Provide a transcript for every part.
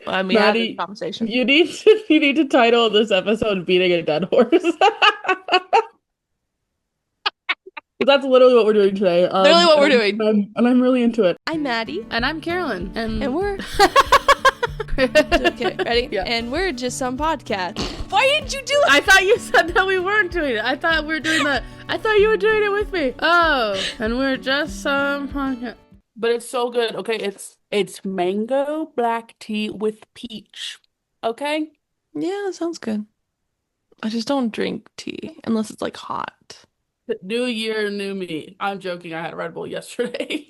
We had this Maddie, conversation. you need to title this episode "Beating a Dead Horse." 'Cause that's literally what we're doing today. Literally what And we're doing. I'm really into it. I'm Maddie, And I'm Carolyn. and we're okay. Ready? Yeah. And we're just some podcast. Why didn't you do it? I thought you said that we weren't doing it. I thought we were doing that. I thought you were doing it with me. Oh, and we're just some podcast. But it's so good. Okay, it's mango black tea with peach. Okay? Yeah, that sounds good. I just don't drink tea unless it's like hot. New year, new me. I'm joking. I had a Red Bull yesterday.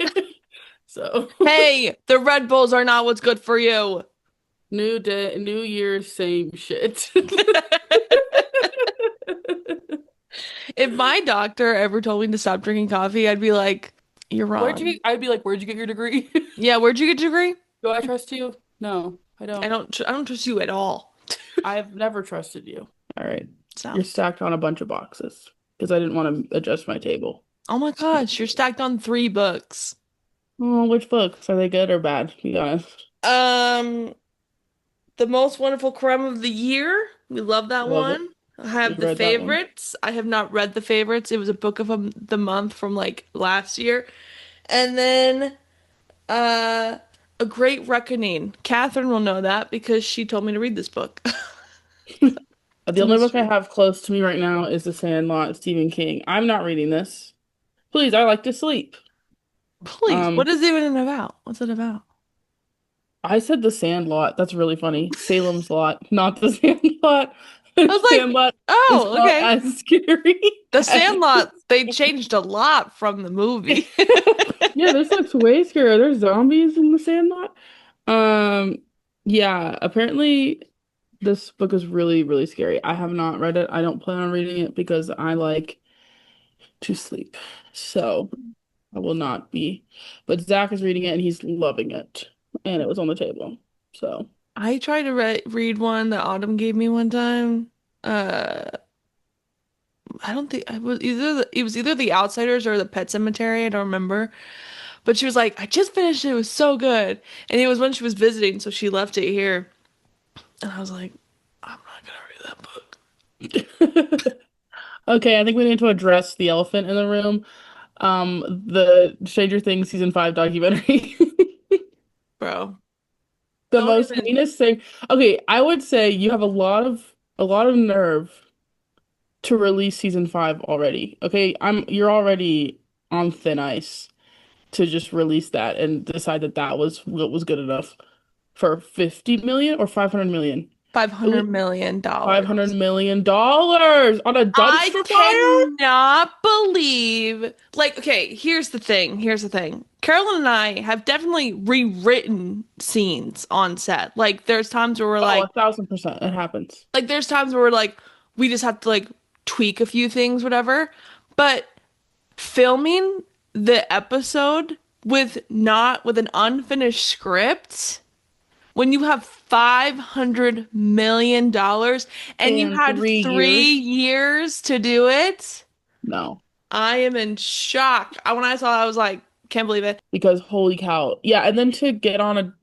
So, Hey, the Red Bulls are not what's good for you. new day, new year, same shit. If my doctor ever told me to stop drinking coffee, I'd be like, "You're wrong." I'd be like, where'd you get your degree? Yeah, where'd you get your degree? Do I trust you? No, I don't. I don't trust you at all. I've never trusted you. All right. So, You're stacked on a bunch of boxes because I didn't want to adjust my table. oh my gosh, you're stacked on 3 books. Oh, which books? Are they good or bad? Be honest. Um, The Most Wonderful Crime of the Year. We love that Love it. one. I have You The read that one? Favorites. I have not read The Favorites. It was a book of the month from like last year. And then uh A Great Reckoning. Catherine will know that because she told me to read this book. It's The a only book I mystery. have close to me right now is The Sandlot, Stephen King. I'm not reading this. Please, I like to sleep. Please, Um, what is it even about? What's it about? I said The Sandlot. That's really funny. Salem's Lot, not The Sandlot. I was like, Sandlot is oh, not okay. as scary The as Sandlot, they changed a lot from the movie. Yeah, this looks way scarier. There's zombies in The Sandlot. Um, yeah, apparently this book is really, really scary. I have not read it. I don't plan on reading it because I like to sleep. So I will not be. But Zach is reading it and he's loving it. And it was on the table. So I tried to read one that Autumn gave me one time. Uh, I don't think it was either The Outsiders or The Pet Cemetery. I don't remember. But she was like, I just finished it. It was so good. And it was when she was visiting, so she left it here. And I was like, I'm not gonna read that book. okay, I think we need to address the elephant in the room. The Stranger Things season 5 documentary. Bro, The don't most even. heinous thing. Okay, I would say you have a lot of nerve to release season 5 already. Okay, you're already on thin ice to just release that and decide that that was what was good enough for 50 million or 500 million. It was $500 million. $500 million on a I dumpster fire? cannot believe. Like, okay, here's the thing. Here's the thing. Carolyn and I have definitely rewritten scenes on set. Like, there's times where we're Oh, like, 1,000%. It happens. there's times where we're like, we just have to like tweak a few things, whatever. But filming the episode with an unfinished script when you have $500 million and you And had 3 years? 3 years to do it, No. I am in shock. When I saw it, I was like, can't believe it. Because holy cow. Yeah, and then to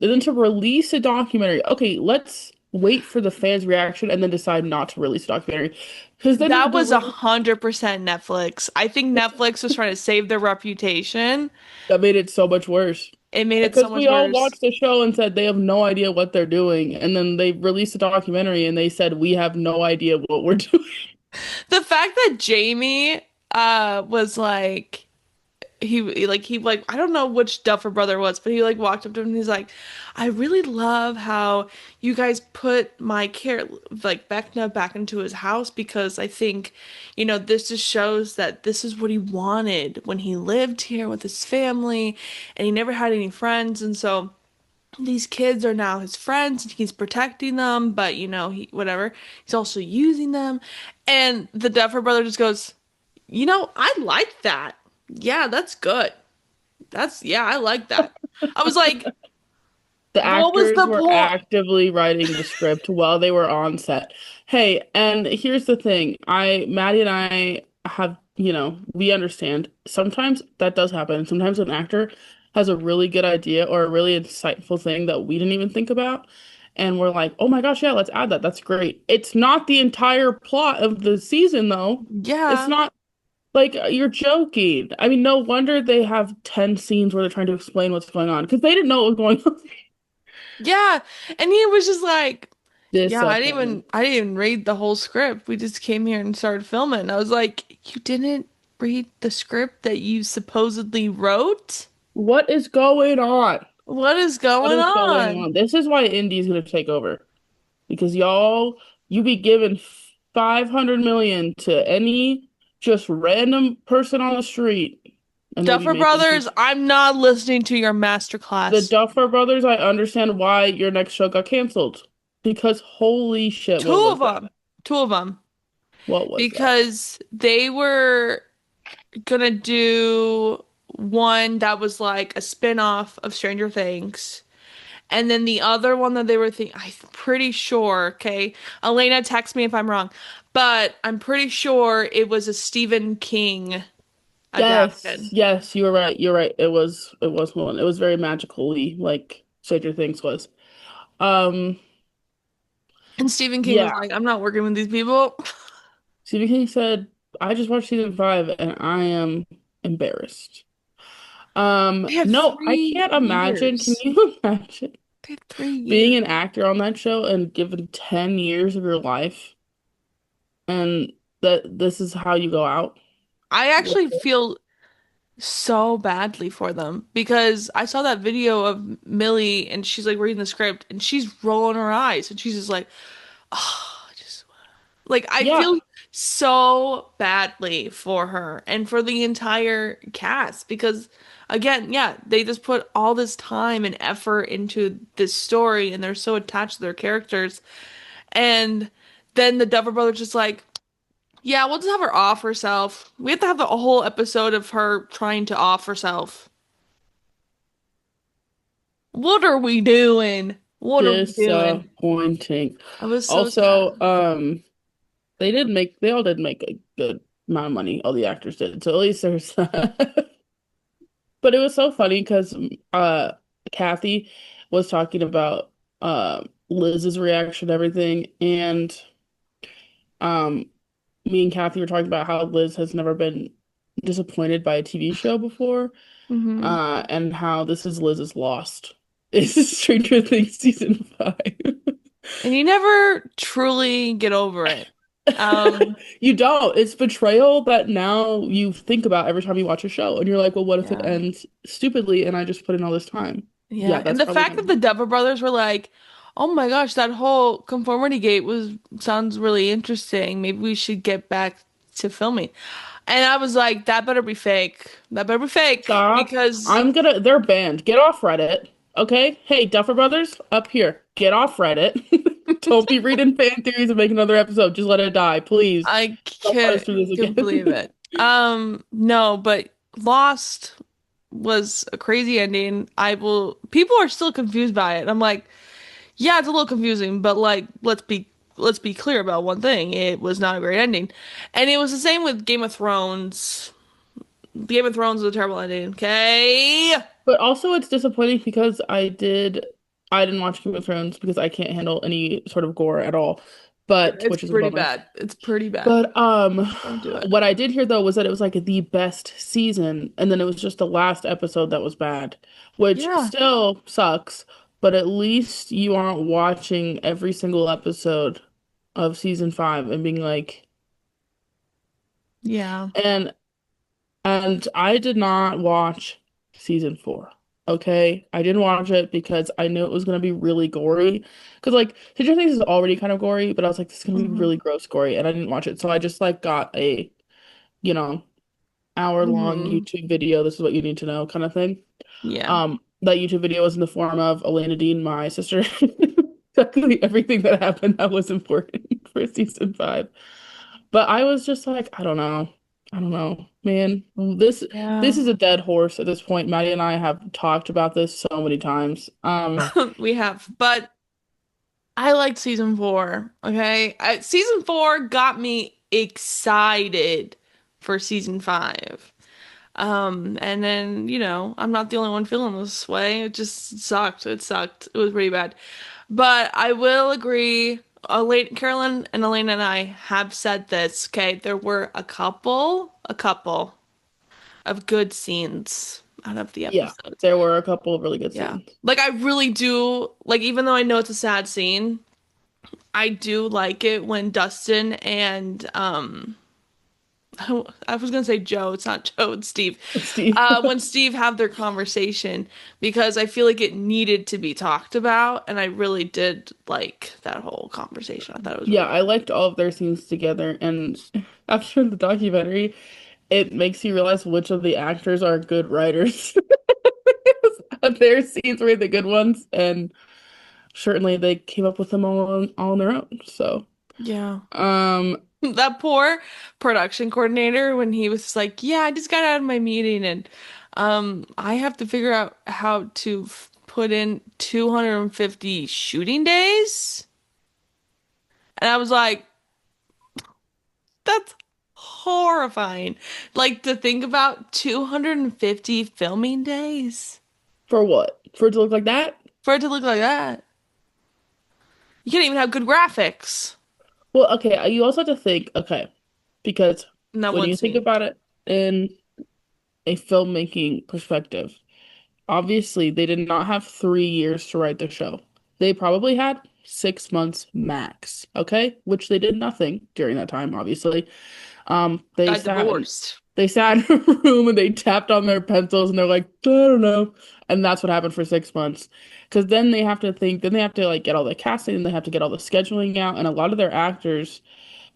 then to release a documentary. Okay, let's wait for the fans' reaction and then decide not to release a documentary. Because then That the was 100% Netflix. I think Netflix was trying to save their reputation. that made it so much worse. It made it so Because much we all worse. watched the show and said they have no idea what they're doing, and then they released a documentary and they said we have no idea what we're doing. The fact that Jamie was like he I don't know which Duffer brother it was, but he like walked up to him and he's like, I really love how you guys put my care like Vecna back into his house because I think, this just shows that this is what he wanted when he lived here with his family and he never had any friends, and so these kids are now his friends and he's protecting them, but he whatever, he's also using them. And the Duffer brother just goes, I like that. Yeah, that's good. Yeah, I like that. I was like, The what was actors the were point? actively writing the script while they were on set. Hey, and here's the thing. Maddie and I have, we understand. Sometimes that does happen. Sometimes an actor has a really good idea or a really insightful thing that we didn't even think about. and we're like, oh my gosh, yeah, let's add that. That's great. It's not the entire plot of the season, though. It's Yeah. not like you're joking. I mean, no wonder they have 10 scenes where they're trying to explain what's going on because they didn't know what was going on. Yeah. And he was just like, yeah, Disappointing. I didn't even read the whole script. We just came here and started filming. I was like, you didn't read the script that you supposedly wrote? What is going on? What is What going is going on? on? This is why Indy's gonna take over because y'all, you be giving 500 million to any just random person on the street, and they be Duffer making Brothers, I'm not listening to your the masterclass. Duffer Brothers. I understand why your next show got canceled because holy shit, what Two was of that? them. Two of them. What was that? Because they were gonna do one that was like a spin-off of Stranger Things. And then the other one that they were thinking, I'm pretty sure, okay? Elena, text me if I'm wrong, but I'm pretty sure it was a Stephen King Yes, adapted. yes, you were right. You're right. It was one. It was very magically like Stranger Things was. Um, And Stephen King was yeah. like, I'm not working with these people. Stephen King said, I just watched season 5 and I am embarrassed. They had No, I three can't imagine. Can years. you imagine They had 3 years. being an actor on that show and given 10 years of your life and that this is how you go out? I With actually it? feel so badly for them because I saw that video of Millie and she's like reading the script and she's rolling her eyes and she's just like, oh, just like I Yeah, feel so badly for her and for the entire cast because again, yeah, they just put all this time and effort into this story and they're so attached to their characters and then the Duffer Brothers just like, yeah, we'll just have her off herself. We have to have the whole episode of her trying to off herself. What are we doing? What are we doing? disappointing. I was so Also, sad. they all did make a good amount of money, all the actors did. So at least there's that. But it was so funny because Kathy was talking about Liz's reaction to everything, and um me and Kathy were talking about how Liz has never been disappointed by a TV show before, Hmm. and how this is Liz's Lost. It's Stranger Things season 5. And you never truly get over it. Um, You don't. It's betrayal that now you think about every time you watch a show, and you're like, well, what if it yeah. ends stupidly and I just put in all this time? Yeah. Yeah, And that's the probably fact that the Duffer Brothers were like, oh my gosh, that whole conformity gate was sounds really interesting. Maybe we should get back to filming. And I was like, that better be fake. That better be fake. Stop. Because They're banned. Get off Reddit. Okay? Hey, Duffer Brothers, up here. Get off Reddit. Don't be reading fan theories and make another episode. Just let it die, please. I Don't put us can't, through this can't believe again. it. No, but Lost was a crazy ending. People are still confused by it. I'm like, yeah, it's a little confusing, but like, let's be clear about one thing. It was not a great ending. And it was the same with Game of Thrones. Game of Thrones was a terrible ending, okay? But also it's disappointing because I didn't watch Game of Thrones because I can't handle any sort of gore at all. But It's which is a pretty bummer. bad. It's pretty bad. But Don't do it. what I did hear though was that it was like the best season, and then it was just the last episode that was bad, which Yeah. still sucks, but at least you aren't watching every single episode of season 5 and being like, Yeah. and I did not watch season 4. Okay? I didn't watch it because I knew it was gonna be really gory. Because like Stranger Things is already kind of gory, but I was like, this is gonna be Hmm. really gross gory, and I didn't watch it. So I just like got a, you know, hour-long Hmm. YouTube video, this is what you need to know kind of thing. Yeah. That YouTube video was in the form of Elena Dean, my sister. Exactly everything that happened that was important for season 5. But I was just like, I don't know. I don't know, man. This Yeah. is a dead horse at this point. Maddie and I have talked about this so many times. We have. But I liked season 4. Okay. Season 4 got me excited for season 5. And then, I'm not the only one feeling this way. It just sucked. It sucked. It was pretty bad. But I will agree. Carolyn and Elena and I have said this. Okay, there were a couple of good scenes out of the Yeah, episodes. there were a couple of really good Yeah. scenes. Like I really do like even though I know it's a sad scene, I do like it when Dustin and I was gonna say Joe, it's not Joe, it's Steve. Steve. When Steve have their conversation because I feel like it needed to be talked about and I really did like that whole conversation. I thought it was Yeah, really I liked all of their scenes together, and after the documentary, it makes you realize which of the actors are good writers. Their scenes were the good ones, and certainly they came up with them all on their own. So, yeah. um, That poor production coordinator when he was like, "Yeah, I just got out of my meeting and I have to figure out how to put in 250 shooting days." And I was like, "That's horrifying." Like to think about 250 filming days for what? For it to look like that? for it to look like that. You can't even have good graphics Well, okay, you also have to think, okay, because in that when one you think scene. about it in a filmmaking perspective, obviously they did not have 3 years to write the show. They probably had 6 months max, okay? Which they did nothing during that time, obviously. They Got sat divorced. they sat in a room and they tapped on their pencils and they're like, I don't know. And that's what happened for 6 months. Because then they have to think, then they have to like get all the casting and they have to get all the scheduling out. And a lot of their actors,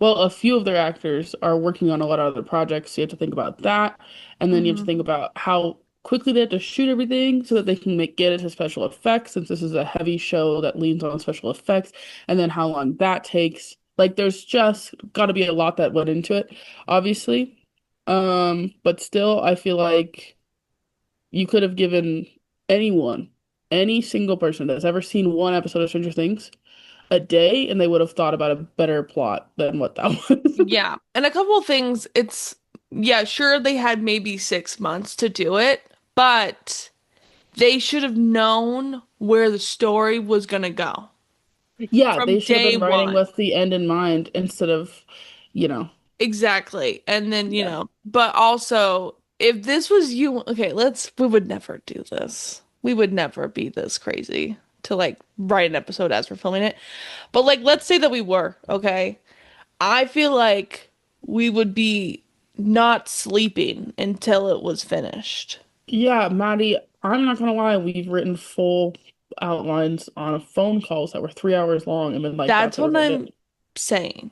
well, a few of their actors are working on a lot of other projects. So you have to think about that. And then you have to Hmm. think about how quickly they have to shoot everything so that they can get it to special effects, since this is a heavy show that leans on special effects, and then how long that takes. Like there's just got to be a lot that went into it, obviously. But still, I feel like you could have given anyone, any single person that's ever seen one episode of Stranger Things a day, and they would have thought about a better plot than what that was. Yeah. And a couple of things, yeah, sure, they had maybe 6 months to do it, but they should have known where the story was gonna go Yeah, from they should have day been writing one. with the end in mind instead of, you know, Exactly. And then, yeah. but also, if this was you, okay, we would never do this. We would never be this crazy to like write an episode as we're filming it. But like, let's say that we were, okay? I feel like we would be not sleeping until it was finished. Yeah, Maddie, I'm not gonna lie, we've written full outlines on phone calls that were 3 hours long and been like, That's that's what we're what gonna I'm do. saying.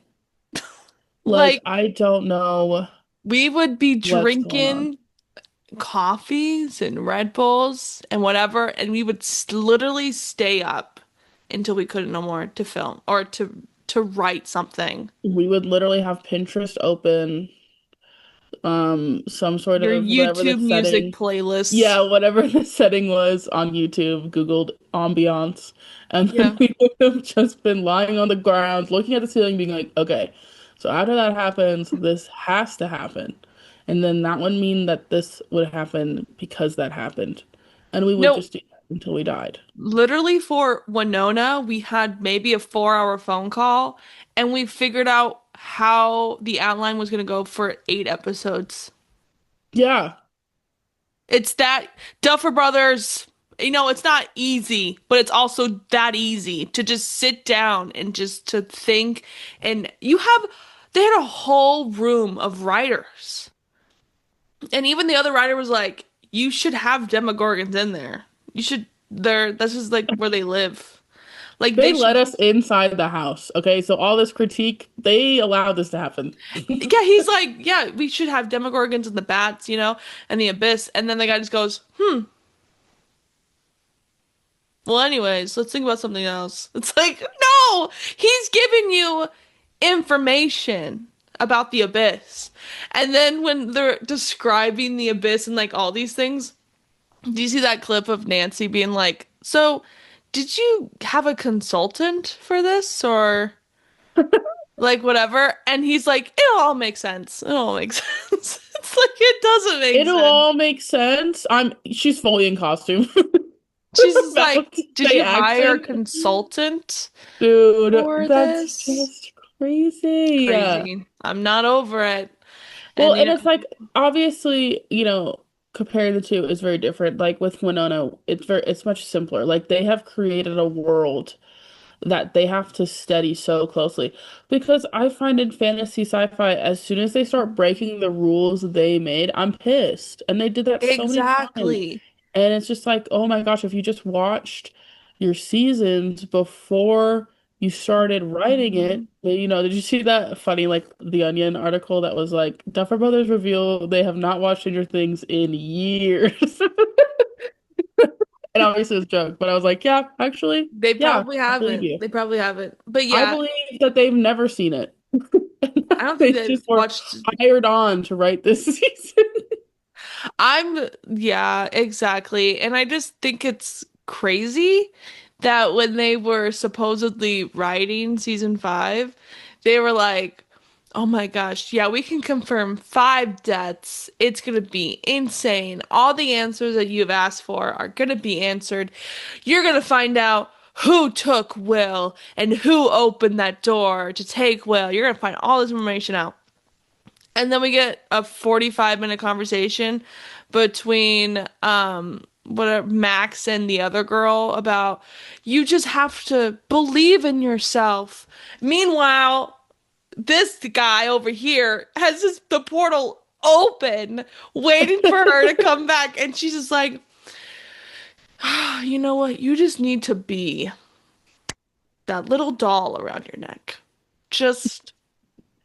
Like, Like, I don't know we would be what's going on. drinking coffees and Red Bulls and whatever, and we would literally stay up until we couldn't no more to film or to write something. We would literally have Pinterest open, some sort Your of whatever the YouTube music setting, playlists. yeah, whatever the setting was on YouTube, Googled ambiance, and then Yeah. we would have just been lying on the ground, looking at the ceiling, being like, okay, so after that happens, this has to happen. And then that would mean that this would happen because that happened. And we would No, just do that until we died. literally for Winona, we had maybe a 4 hour phone call and we figured out how the outline was going to go for 8 episodes. Yeah. It's that Duffer Brothers, it's not easy, but it's also that easy to just sit down and just to think. And they had a whole room of writers. And even the other writer was like, you should have Demogorgons in there. This is like where they live. Like They they let should, us inside the house. Okay, so all this critique, they allowed this to happen. yeah, he's like, yeah, we should have Demogorgons and the bats, and the abyss. And then the guy just goes, well, anyways, let's think about something else. It's like, no, he's giving you information about the abyss. And then when they're describing the abyss and like all these things, do you see that clip of Nancy being like, so did you have a consultant for this or like whatever? And he's like, it all makes sense. It all makes sense. It's like it doesn't make It'll sense. all make sense. She's fully in costume. She's just like, Valentine's did Day you hire a accent. consultant Dude, for that's this? just crazy. Crazy. I'm not over it. Well, And and it's like obviously, comparing the two is very different. Like with Winona, it's much simpler. Like they have created a world that they have to study so closely. Because I find in fantasy sci-fi, as soon as they start breaking the rules they made, I'm pissed. And they did that so many times. exactly. And it's just like, oh my gosh, if you just watched your seasons before you started writing it, did you see that funny, like, The Onion article that was like, Duffer Brothers reveal they have not watched Stranger Things in years. And obviously it's a joke, but I was like, yeah, actually, They yeah, probably I believe haven't. you. They probably haven't. But I yeah, believe that they've never seen it. I don't think They they've just were watched. hired on to write this season. Yeah, exactly. And I just think it's crazy that when they were supposedly writing season five, they were like, oh my gosh, yeah, we can confirm 5 deaths. It's gonna be insane. All the answers that you've asked for are gonna be answered. You're gonna find out who took Will and who opened that door to take Will. You're gonna find all this information out. And then we get a 45-minute conversation between whatever Max and the other girl about you just have to believe in yourself. Meanwhile, this guy over here has the portal open, waiting for her to come back, and she's just like, "Ah, you know what? You just need to be that little doll around your neck. Just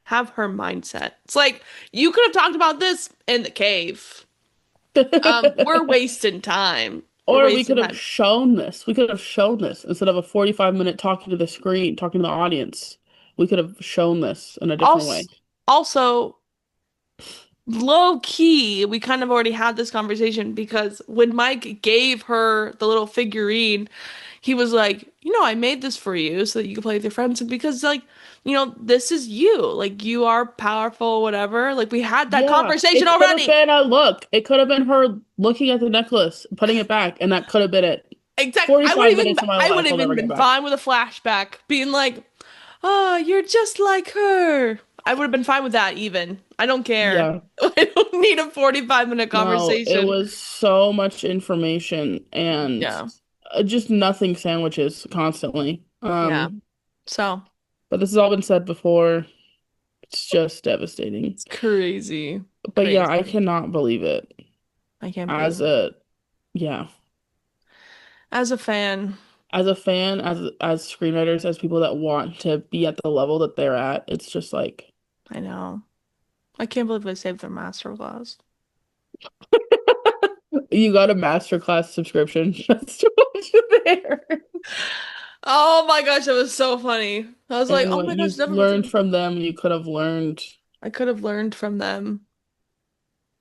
have her mindset." It's like you could have talked about this in the cave. We're wasting time. We're Or we wasting could have time. shown this. We could have shown this instead of a 45-minute talking to the screen, talking to the audience. We could have shown this in a different way. Also, low key, we kind of already had this conversation because when Mike gave her the little figurine, he was like, I made this for you so that you can play with your friends. And because, like, this is you. Like, you are powerful, whatever. Like, we had that Yeah, conversation it could have already. been a look. It could have been her looking at the necklace, putting it back, and that could have been it. Exactly. 45 minutes of my I life would I'll have never even get been back. fine with a flashback being like, oh, you're just like her. I would have been fine with that even. I don't care. Yeah. I don't need a 45-minute No, it conversation. was so much information and Yeah. just nothing sandwiches constantly. Yeah. So But this has all been said before. It's just devastating. it's crazy. But yeah, I Crazy. cannot believe it. I can't believe As it. a yeah, As a fan, as a fan, as screenwriters, as people that want to be at the level that they're at, it's just like I know. I can't believe they saved their masterclass. you got a masterclass subscription just to watch it there. Oh my gosh, that was so funny. I was like, And oh what my gosh, you've never was learned from them, you could have learned, I could have learned from them.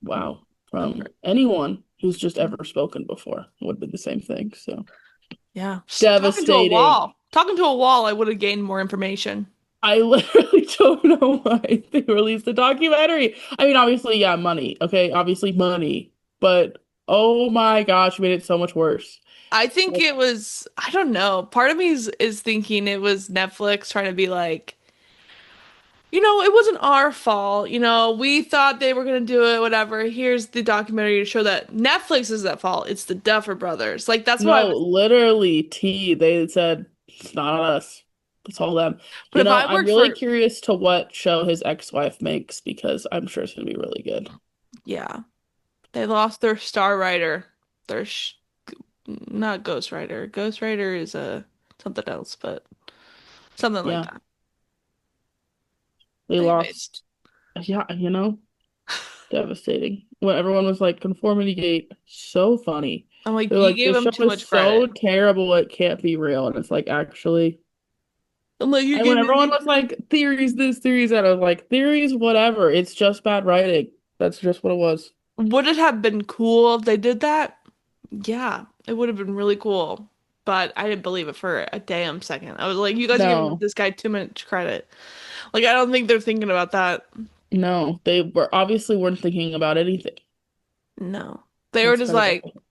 wow, Okay. from anyone who's just ever spoken before. It would be the same thing. So Yeah. Just talking to a devastating. wall. Talking to a wall, I would have gained more information. I literally don't know why they released the documentary. I mean, obviously, yeah, money. Okay, obviously money. But oh my gosh, you made it so much worse. I think it was, I don't know. Part of me is thinking it was Netflix trying to be like, it wasn't our fault. We thought they were going to do it, whatever. Here's the documentary to show that Netflix is at fault. It's the Duffer Brothers. Like, that's what I No, was. literally, they said it's not us. It's all them. But if I I'm worked really for, curious to what show his ex-wife makes because I'm sure it's gonna be really good. yeah, they lost their star writer. Their, not Ghost Rider. Ghost Rider is something else, but something like Yeah, that. they Anyways. lost. Yeah, devastating. When everyone was like, Conformity Gate, so funny. I'm like, They're you like, gave this them show too is much credit. so terrible it can't be real. And it's like, actually. I'm like, you And when gave everyone me. was like, theories this, theories that, I was like, theories, whatever. It's just bad writing. That's just what it was. Would it have been cool if they did that? Yeah, it would have been really cool. But I didn't believe it for a damn second. I was like, you guys are giving No, this guy too much credit. Like, I don't think they're thinking about that. no. They were obviously weren't thinking about anything. No. They were It's just kind of like, awful.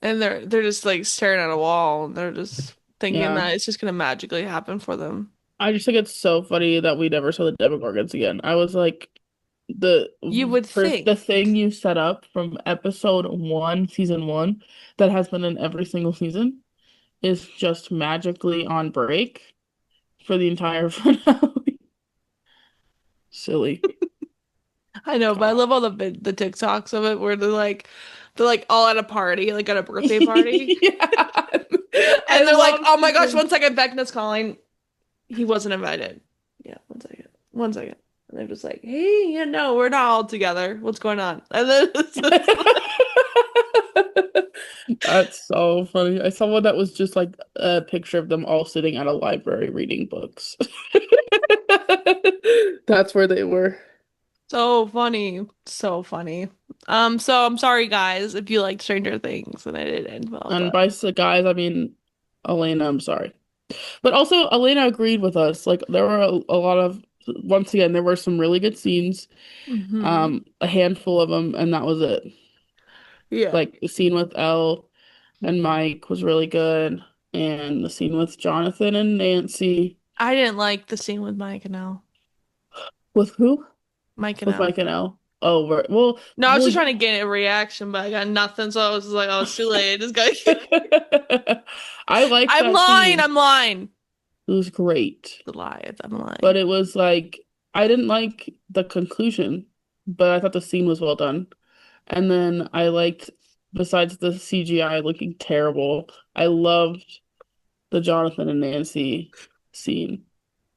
And they're just like staring at a wall and they're just thinking Yeah. that it's just gonna magically happen for them. I just think it's so funny that we never saw the Demogorgons again. I was like, the You would the think. thing you set up from episode one, season one, that has been in every single season is just magically on break for the entire finale. Silly. I know, but I God. love all the TikToks of it where they're like all at a party, like at a birthday party. Yeah. I And they're like, love oh my gosh, season. 1 second, Vecna's calling. He wasn't invited. Yeah, 1 second. 1 second. And they're just like, hey, yeah, no, we're not all together. What's going on? And then it's just That's so funny. I saw one that was just like a picture of them all sitting at a library reading books. That's where they were. so funny. So funny. So I'm sorry guys if you like Stranger Things and it didn't end well, And but by guys, I mean Elena, I'm sorry. But also, Elena agreed with us. Like, there were a lot of, once again, there were some really good scenes, hmm a handful of them, and that was it. Yeah. Like, the scene with Elle and Mike was really good, and the scene with Jonathan and Nancy. I didn't like the scene with Mike and Elle. With who? Mike and With Elle. Mike and Elle. Oh, right. Well, No, I was just trying to get a reaction, but I got nothing, so I was just like, oh, it's too late. This guy I liked I'm that lying, scene. I'm lying. It was great. The lie, I'm But lying. it was like, I didn't like the conclusion, but I thought the scene was well done. And then I liked, besides the CGI looking terrible, I loved the Jonathan and Nancy scene.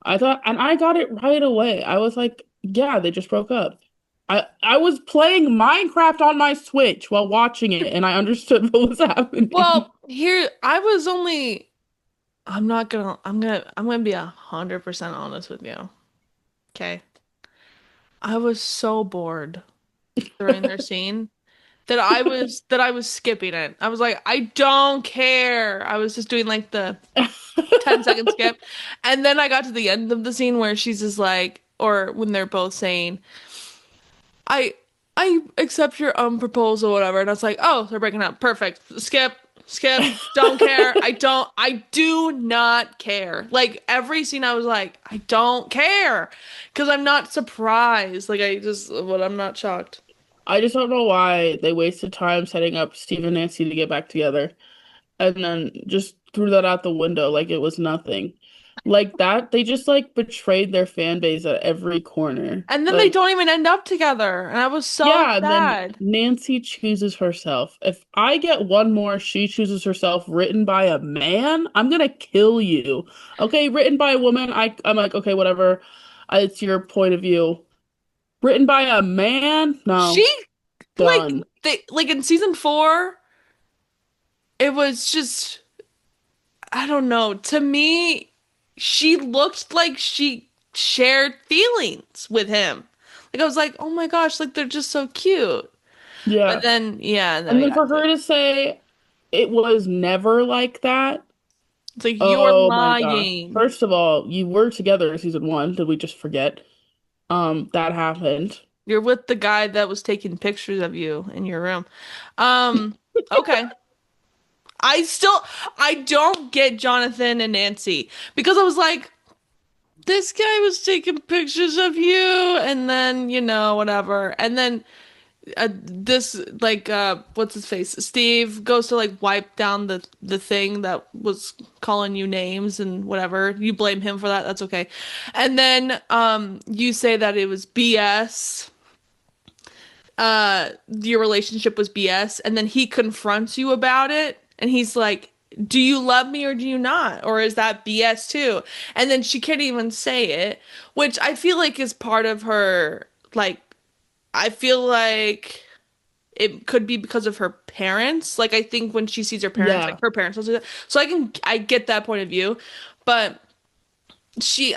I thought, and I got it right away. I was like, yeah, they just broke up. I was playing Minecraft on my Switch while watching it, and I understood what was happening. Well, here I was only I'm gonna be 100% honest with you. Okay. I was so bored during their scene that I was skipping it. I was like, I don't care. I was just doing like the 10-second skip. And then I got to the end of the scene where she's just like, or when they're both saying, I I accept your proposal, whatever. And I was like, oh, they're breaking up. Perfect. Skip, skip, don't care. I do not care. Like every scene I was like, I don't care. Because I'm not surprised. I'm not shocked. I just don't know why they wasted time setting up Steve and Nancy to get back together, and then just threw that out the window like it was nothing. Like that, they just like betrayed their fan base at every corner. And then they Like, don't even end up together. And I was so yeah, and then sad. Nancy chooses herself. If I get one more, she chooses herself written by a man, I'm gonna kill you. Okay, written by a woman, I'm like, okay, whatever. It's your point of view. Written by a man? She No. like Done. they like in season 4, it was just I don't know. To me, she looked like she shared feelings with him. Like I was like, "Oh my gosh, like they're just so cute." But Yeah. then yeah, and then And we then for got to her to say it was never like that. it's like you're Oh my gosh. lying. First of all, you were together in season one. Did we just forget? That happened. You're with the guy that was taking pictures of you in your room. Um, okay. I still I don't get Jonathan and Nancy because I was like, this guy was taking pictures of you and then, whatever. And then this what's his face? Steve goes to like wipe down the thing that was calling you names and whatever. You blame him for that. That's okay. And then you say that it was BS. Your relationship was BS and then he confronts you about it and he's like, do you love me or do you not? Or is that BS too? And then she can't even say it, which I feel like is part of her, like, I feel like it could be because of her parents. Like, I think when she sees her parents, like, Yeah. her parents also do that. So I get that point of view. But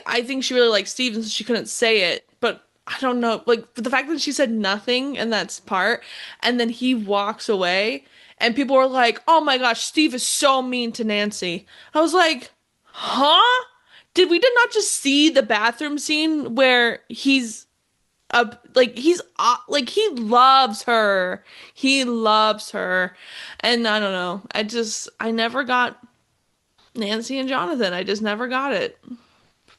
I think she really likes Steve, and so she couldn't say it. But I don't know, like, the fact that she said nothing in that part, and then he walks away, and people were like, oh my gosh, Steve is so mean to Nancy. I was like, huh? Did we not just see the bathroom scene where he's like like he loves her. He loves her. And I don't know. I never got Nancy and Jonathan. I just never got it.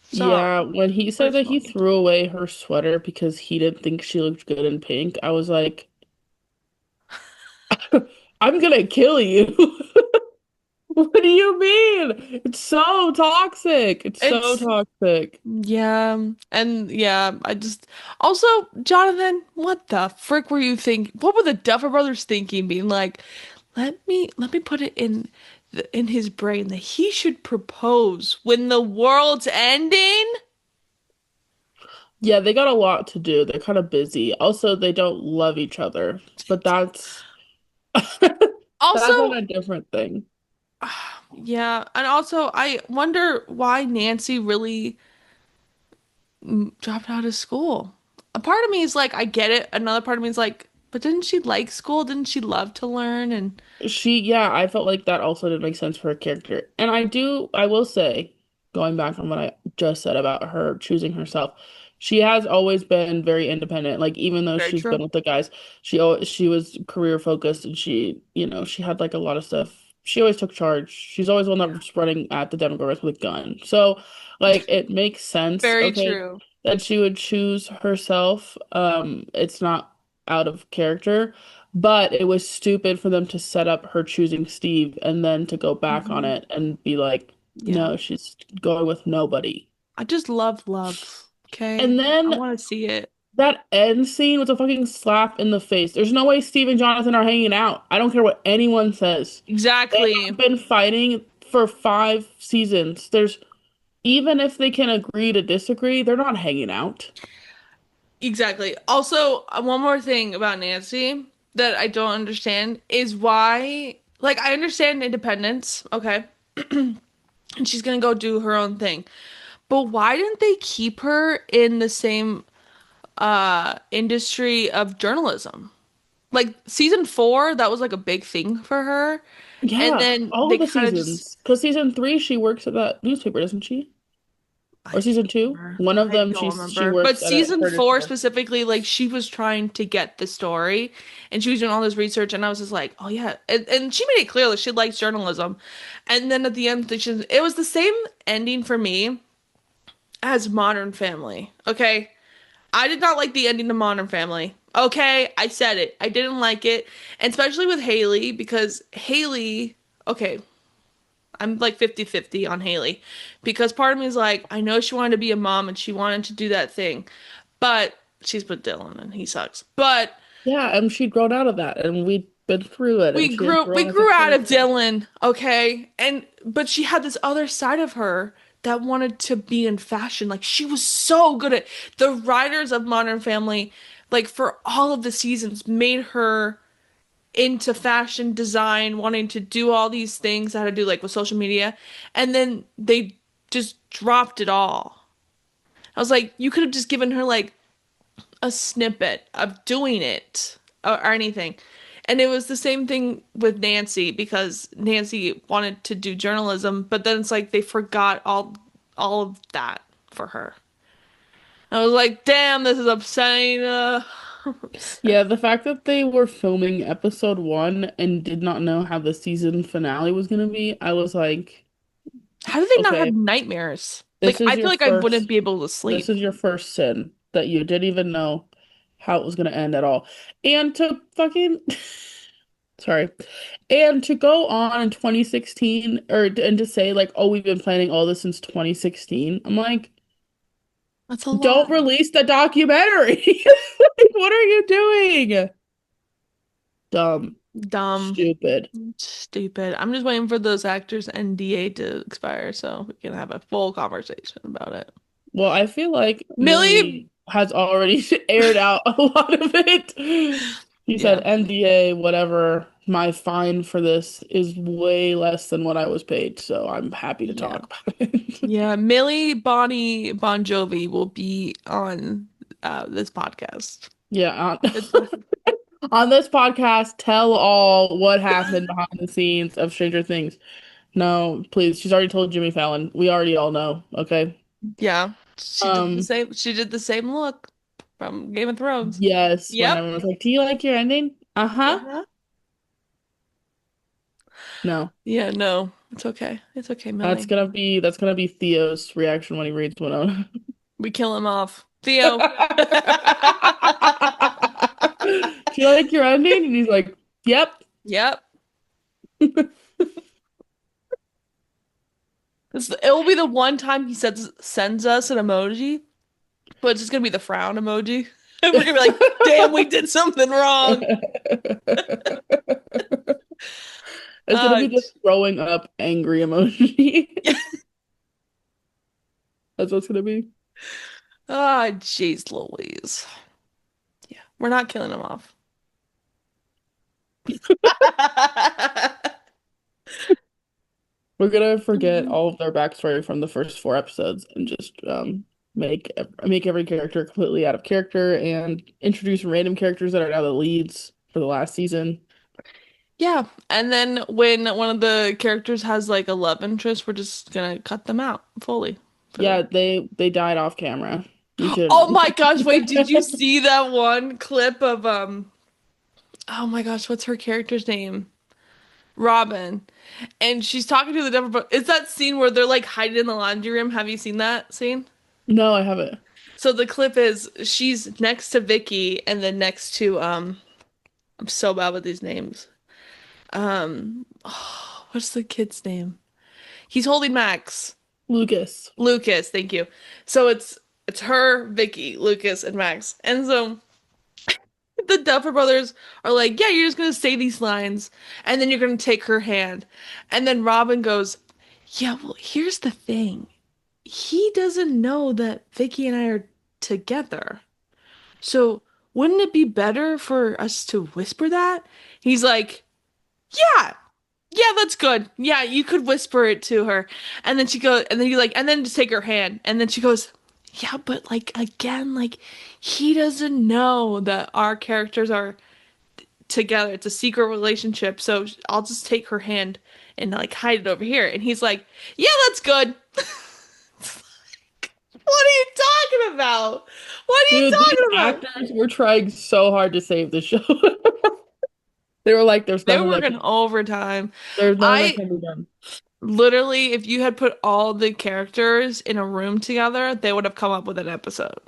Sorry. Yeah, when he said that he Personally. threw away her sweater because he didn't think she looked good in pink, I was like, I'm gonna kill you. What do you mean? It's so toxic. It's so It's toxic. yeah, and yeah, I just also Jonathan, what the frick were you think? What were the Duffer Brothers thinking? Being like, let me put it in his brain that he should propose when the world's ending. Yeah, they got a lot to do. They're kind of busy. Also, they don't love each other, but that's that's on Also, a different thing. yeah, and also I wonder why Nancy really dropped out of school. A part of me is like, I get it. Another part of me is like, but didn't she like school? Didn't she love to learn? And Yeah, I felt like that also didn't make sense for her character. And I will say, going back on what I just said about her choosing herself, she has always been very independent. Like even though very she's been true. with the guys, she was career focused and she had like a lot of stuff. She always took charge. She's always one that Yeah. was running at the Democrats with a gun. So, like it makes sense, Very okay, true. that she would choose herself. It's not out of character. But it was stupid for them to set up her choosing Steve and then to go back on Hmm. it and be like, Yeah. no, she's going with nobody. I just love love. Okay. And I then want to see it. that end scene was a fucking slap in the face. There's no way Steve and Jonathan are hanging out. I don't care what anyone says. They have Exactly. been fighting for 5 seasons. Even if they can agree to disagree, they're not hanging out. Exactly. Also, one more thing about Nancy that I don't understand is why, like, I understand independence, okay? And she's gonna go do her own thing. But why didn't they keep her in the same industry of journalism? Like season 4, that was like a big thing for her. And Yeah, then all they of the kind of just seasons. Because season 3, she works at that newspaper, doesn't she? I Or can't season 2? remember. One of I them, don't she remember. But works at season her 4 newspaper. specifically, like she was trying to get the story and she was doing all this research and I was just like, oh yeah. And she made it clear that she likes journalism. And then at the end, it was the same ending for me as Modern Family. Okay. I did not like the ending to Modern Family. Okay, I said it. I didn't like it. And especially with Haley because Haley, okay, I'm like 50-50 on Haley because part of me is like, I know she wanted to be a mom and she wanted to do that thing, but she's with Dylan and he sucks. But Yeah, and she'd grown out of that, and we'd been through it, and we she had grew we grown as a grew out of person. Dylan, okay? And but she had this other side of her that wanted to be in fashion. Like she was so good at the writers of Modern Family, like for all of the seasons, made her into fashion design, wanting to do all these things that had to do like with social media, and then they just dropped it all. I was like, you could have just given her like a snippet of doing it or anything. And it was the same thing with Nancy because Nancy wanted to do journalism, but then it's like they forgot all of that for her. I was like, damn, this is upsetting. Yeah, the fact that they were filming episode 1 and did not know how the season finale was gonna be, I was like, How do they not have okay, nightmares? Like, this is I feel your like I wouldn't first, be able to this sleep. is your first sin that you didn't even know how it was gonna end at all. And to fucking, sorry, and to go on in 2016 and to say like, oh, we've been planning all this since 2016. I'm like, That's a don't lot. release the documentary. Like, what are you doing? Dumb, Dumb. stupid. Stupid. I'm just waiting for those actors' NDA to expire so we can have a full conversation about it. Well, I feel like Millie, Millie has already aired out a lot of it. He said yeah. NDA, whatever. My fine for this is way less than what I was paid, so I'm happy to Yeah. talk about it. Yeah. Millie Bonnie Bon Jovi will be on this podcast. Yeah, This podcast. on this podcast, tell all what happened behind the scenes of Stranger Things. No, please. She's already told Jimmy Fallon. We already all know, okay? Yeah. She did the Um, same. She did the same look. from Game of Thrones. Yes, when Yep. everyone was like, "Do you like your ending?" Uh-huh. Uh-huh. No. Yeah, no, it's okay. It's okay, That's Millie. gonna be Theo's reaction when he reads Winona. We kill him off. Theo. Do you like your ending? And he's like, "Yep." Yep. It will be the one time he sends us an emoji, but it's just gonna be the frown emoji. And we're gonna be like, damn, we did something wrong. It's gonna be just throwing up angry emoji. That's what it's gonna be. ah, jeez Louise. Yeah, we're not killing him off. We're gonna forget all of their backstory from the first four episodes and just make every character completely out of character and introduce random characters that are now the leads for the last season. Yeah, and then when one of the characters has like a love interest, we're just gonna cut them out fully for Yeah, the they died off camera. We should. Oh my gosh, wait, did you see that one clip of oh my gosh, what's her character's name? Robin. And she's talking to the devil, but it's that scene where they're like hiding in the laundry room. Have you seen that scene? No, I haven't. So the clip is she's next to Vicky and then next to I'm so bad with these names. What's the kid's name? He's holding Max. Lucas. Lucas, thank you. So it's her, Vicky, Lucas, and Max. And so the Duffer Brothers are like, yeah, you're just gonna say these lines, and then you're gonna take her hand. And then Robin goes, yeah, well, here's the thing. He doesn't know that Vicky and I are together. So wouldn't it be better for us to whisper that? He's like, yeah, yeah, that's good. Yeah, you could whisper it to her. And then she goes, and then you like, and then just take her hand. And then she goes, yeah, but like, again, like, he doesn't know that our characters are together. It's a secret relationship. So I'll just take her hand and like hide it over here. And he's like, yeah, that's good. What are you talking about? What are you Dude, these talking about? actors were trying so hard to save the show. They were like, They were working overtime. there's nothing that I can be done. literally, if you had put all the characters in a room together, they would have come up with an episode.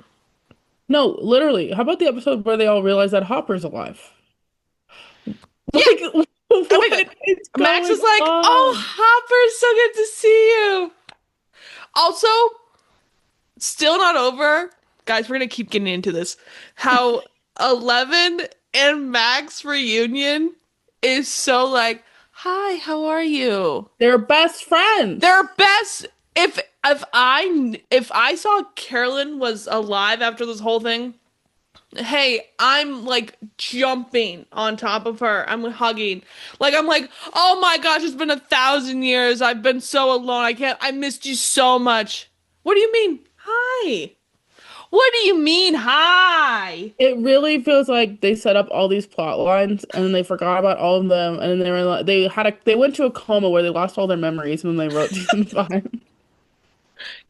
No, literally. How about the episode where they all realize that Hopper's alive? Yeah, Like, that'd be what good. is Max going is like, "Oh, on? Hopper, so good to see you." Also, still not over. Guys, we're gonna keep getting into this. How 11 and Max reunion is so like, "Hi, how are you?" They're best friends. They're best. If I saw Carolyn was alive after this whole thing, hey, I'm like jumping on top of her. I'm hugging. Like I'm like, oh my gosh, it's been 1,000 years. I've been so alone. I missed you so much. What do you mean? Hi. What do you mean, hi? It really feels like they set up all these plot lines and then they forgot about all of them and then they were like they went to a coma where they lost all their memories when they wrote season five.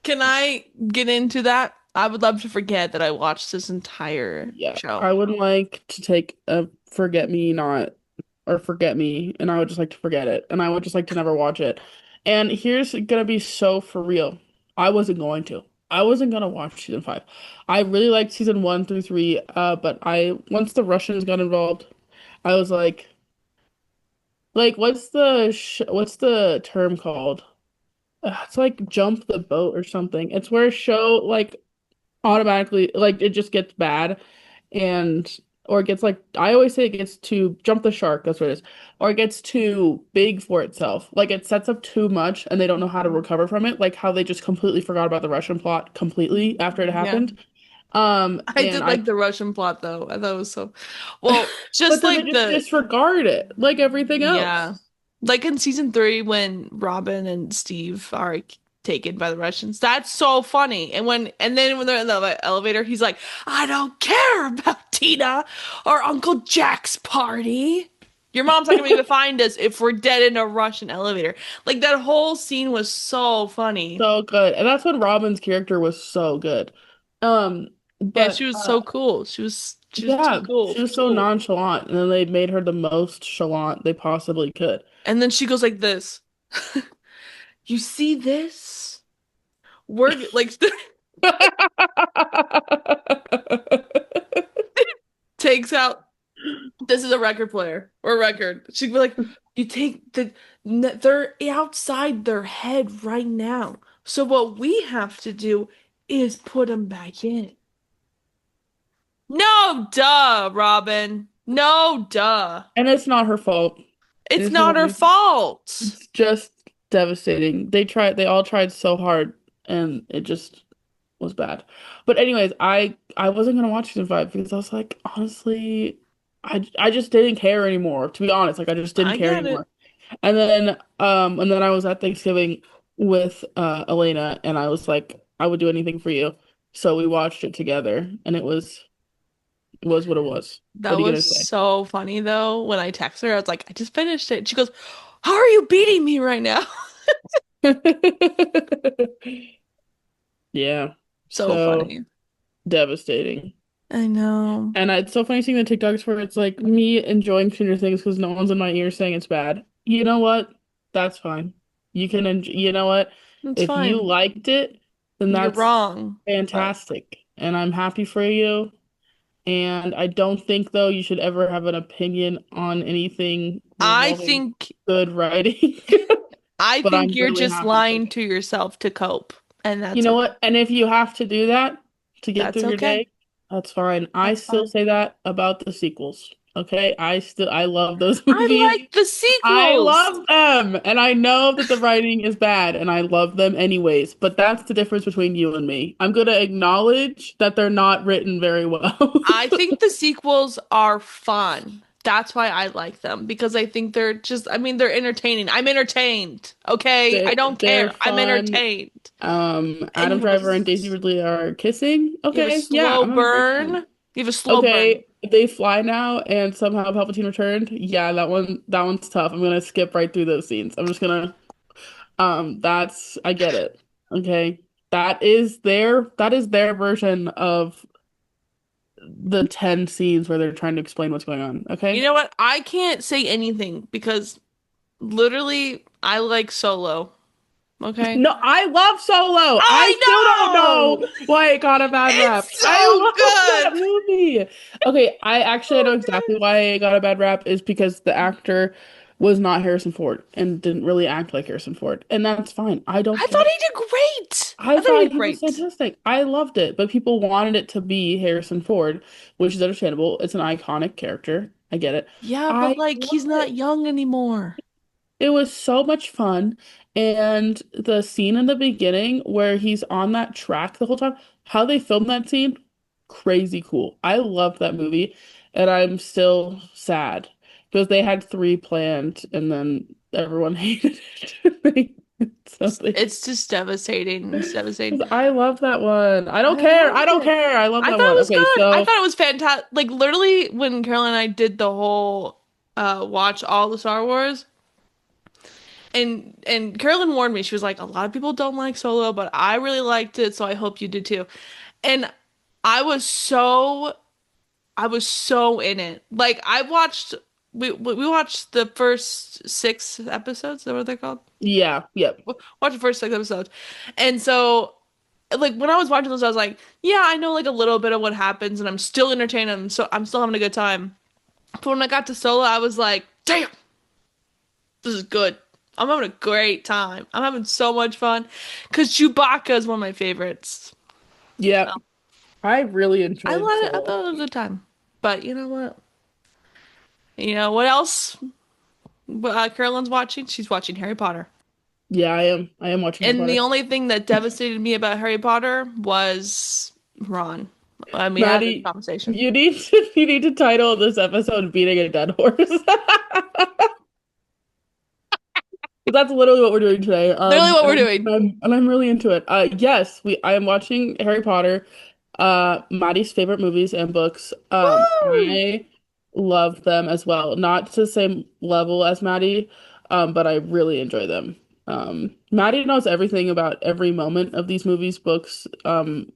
Can I get into that? I would love to forget that I watched this entire Yeah, show. I would like to take a forget me not or forget me and I would just like to forget it and I would just like to never watch it. And here's gonna be so for real. I wasn't going to. I wasn't gonna watch season five. I really liked season one through three, but I once the Russians got involved, I was like what's the term called? It's like jump the boat or something. It's where a show like automatically like it just gets bad and or it gets like I always say it gets too jump the shark, that's what it is. Or it gets too big for itself. Like it sets up too much and they don't know how to recover from it, like how they just completely forgot about the Russian plot completely after it Yeah. happened. I And did I like the Russian plot though. I thought it was so well, but just then they like just the disregard it like everything yeah. else. Like in season three when Robin and Steve are taken by the Russians. That's so funny. And then when they're in the elevator, he's like, I don't care about Tina or Uncle Jack's party. Your mom's not gonna be able to find us if we're dead in a Russian elevator. Like that whole scene was so funny. So good. And that's when Robin's character was so good. Um, Yeah, But she was so cool. She was too yeah, cool she for was so school. nonchalant, and then they made her the most chalant they possibly could. And then she goes like this. You see this? We're like takes out this is a record player or a record. She'd be like, you take they're outside their head right now. So what we have to do is put them back in. No, duh, Robin. No, duh. And it's not her fault. It's It's not not her fault. It's just devastating. They all tried so hard and it just was bad. But anyways, I wasn't gonna watch season 5 because I was like, honestly, I just didn't care anymore, to be honest. Like I just didn't I care get it. anymore. And then I was at Thanksgiving with Elena and I was like, I would do anything for you. So we watched it together and it was what it was. What That are you was gonna say? so funny though. When I text her, I was like, I just finished it. She goes, how are you beating me right now? Yeah. So So funny. devastating. I know. And it's so funny seeing the TikToks where it's like me enjoying Stranger Things because no one's in my ear saying it's bad. You know what? That's fine. You can enjoy, you know what? It's If you fine. liked it, then You're that's wrong. But fantastic. And I'm happy for you. And I don't think though you should ever have an opinion on anything I revolving think good writing. I But think I'm you're really just happy for lying you. to yourself to cope, and You that's know okay. what? And if you have to do that to get That's through your okay. day, that's fine. I That's still fine. say that about the sequels. Okay? I love those I movies. like the I sequels. love them. And I know that the writing is bad and I love them anyways, but that's the difference between you and me. I'm going to acknowledge that they're not written very well. I think the sequels are fun. That's why I like them because I think they're just, I mean, they're entertaining. I'm entertained. Okay? I don't They're care. I'm fun. entertained. And Adam you have Driver and Daisy Ridley are kissing. a Okay, yeah, slow I'm a big burn. fan. You have a slow burn. Okay, they fly now and somehow Palpatine returned. Yeah, that one's tough. I'm gonna skip right through those scenes. I'm just gonna that's I get it. Okay. That is their version of the 10 scenes where they're trying to explain what's going on. You Okay? know what? I can't say anything because literally I like Solo. Okay? No, I love Solo. I still don't I know know! why it got a bad rap. It's I so love that good! movie. Okay, I know So exactly good. why it got a bad rap is because the actor was not Harrison Ford and didn't really act like Harrison Ford. And that's fine. I don't I care. thought he did great. I I thought he thought did he was great. fantastic. I loved it, but people wanted it to be Harrison Ford, which is understandable. It's an iconic character. I get it. Yeah, but I like love he's not it. young anymore. It was so much fun. And the scene in the beginning where he's on that track the whole time, how they filmed that scene, crazy cool. I loved that movie, and I'm still sad because they had three planned and then everyone hated it. So they It's just devastating. It's devastating. 'cause I love that one. I don't I care. I loved don't it. care. I love I that thought it one. was Okay, good. I so thought it was fantastic. Like literally when Carolyn and I did the whole watch all the Star Wars and Carolyn warned me. She was like, a lot of people don't like Solo, but I really liked it, so I hope you did too. And I was so I was so in it. Like I watched we watched the first 6 episodes. Is that what they're called? yeah, yep. Watched the first 6 episodes. And so like when I was watching those, I was like, yeah, I know like a little bit of what happens, and I'm still entertained, and so I'm still having a good time. But when I got to Solo, I was like, damn, this is good. I'm having a great time. I'm having so much fun because Chewbacca is one of my favorites. So Yep. I really I enjoyed let it. I Solo. thought it was a good time. But you know what? You know what else? Carolyn's watching. She's watching Harry Potter. Yeah, I am. I am watching Harry And the Potter. only thing that devastated me about Harry Potter was Ron. I mean, I had this Maddie, conversation. you need to title this episode Beating a Dead Horse. That's literally what we're doing today. Literally what we're doing. And I'm really into it. Yes, I am watching Harry Potter, Maddie's favorite movies and books. Woo! I love them as well. Not to the same level as Maddie, but I really enjoy them. Maddie knows everything about every moment of these movies, books.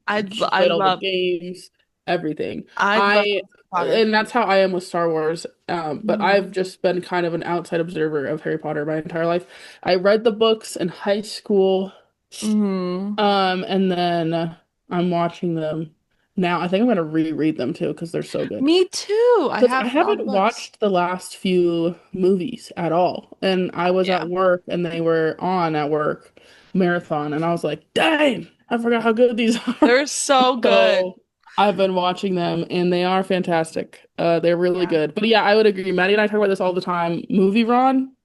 She's I played all the love games, everything. I love I, Harry Potter. and that's how I am with Star Wars. But Mhm. I've just been kind of an outside observer of Harry Potter my entire life. I read the books in high school, Mhm. and then I'm watching them now. I think I'm gonna reread them too because they're so good. Me too. I Because I have all the haven't books. watched the last few movies at all. And I was Yeah. at work and they were on at work marathon. And I was like, dang, I forgot how good these are. They're so good. So I've been watching them and they are fantastic. They're really Yeah. good. But yeah, I would agree. Maddie and I talk about this all the time. Movie Ron,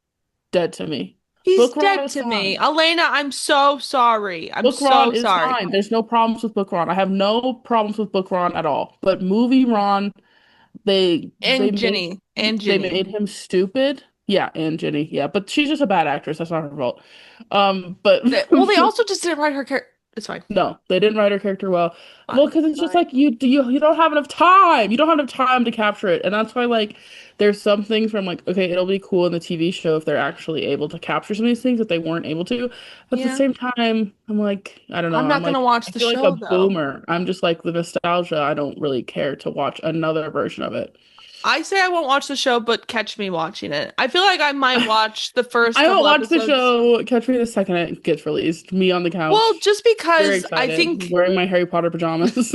dead to me. He's Book Ron dead is to me. fine. Elena, I'm so sorry. I'm Book Ron so is sorry. fine. There's no problems with Book Ron. I have no problems with Book Ron at all. But Movie Ron, And Ginny. And they Ginny. made him stupid. Yeah, and Jenny. Yeah, but she's just a bad actress. That's not her fault. But Well, they also just didn't write her character. It's fine. no, they didn't write her character well. Well, Fine. because it's just Fine. like you don't have enough time. You don't have enough time to capture it, and that's why like there's some things where I'm like, okay, it'll be cool in the TV show if they're actually able to capture some of these things that they weren't able to. But at the Yeah. same time, I'm like, I don't know. I'm I'm not gonna like, watch I the feel like a show though. boomer. I'm just like the nostalgia. I don't really care to watch another version of it. I say I won't watch the show, but catch me watching it. I feel like I might watch the first I won't couple watch the episodes. show. Catch me the second it gets released. Me on the Well, couch, just very because excited, wearing my Harry Potter pajamas.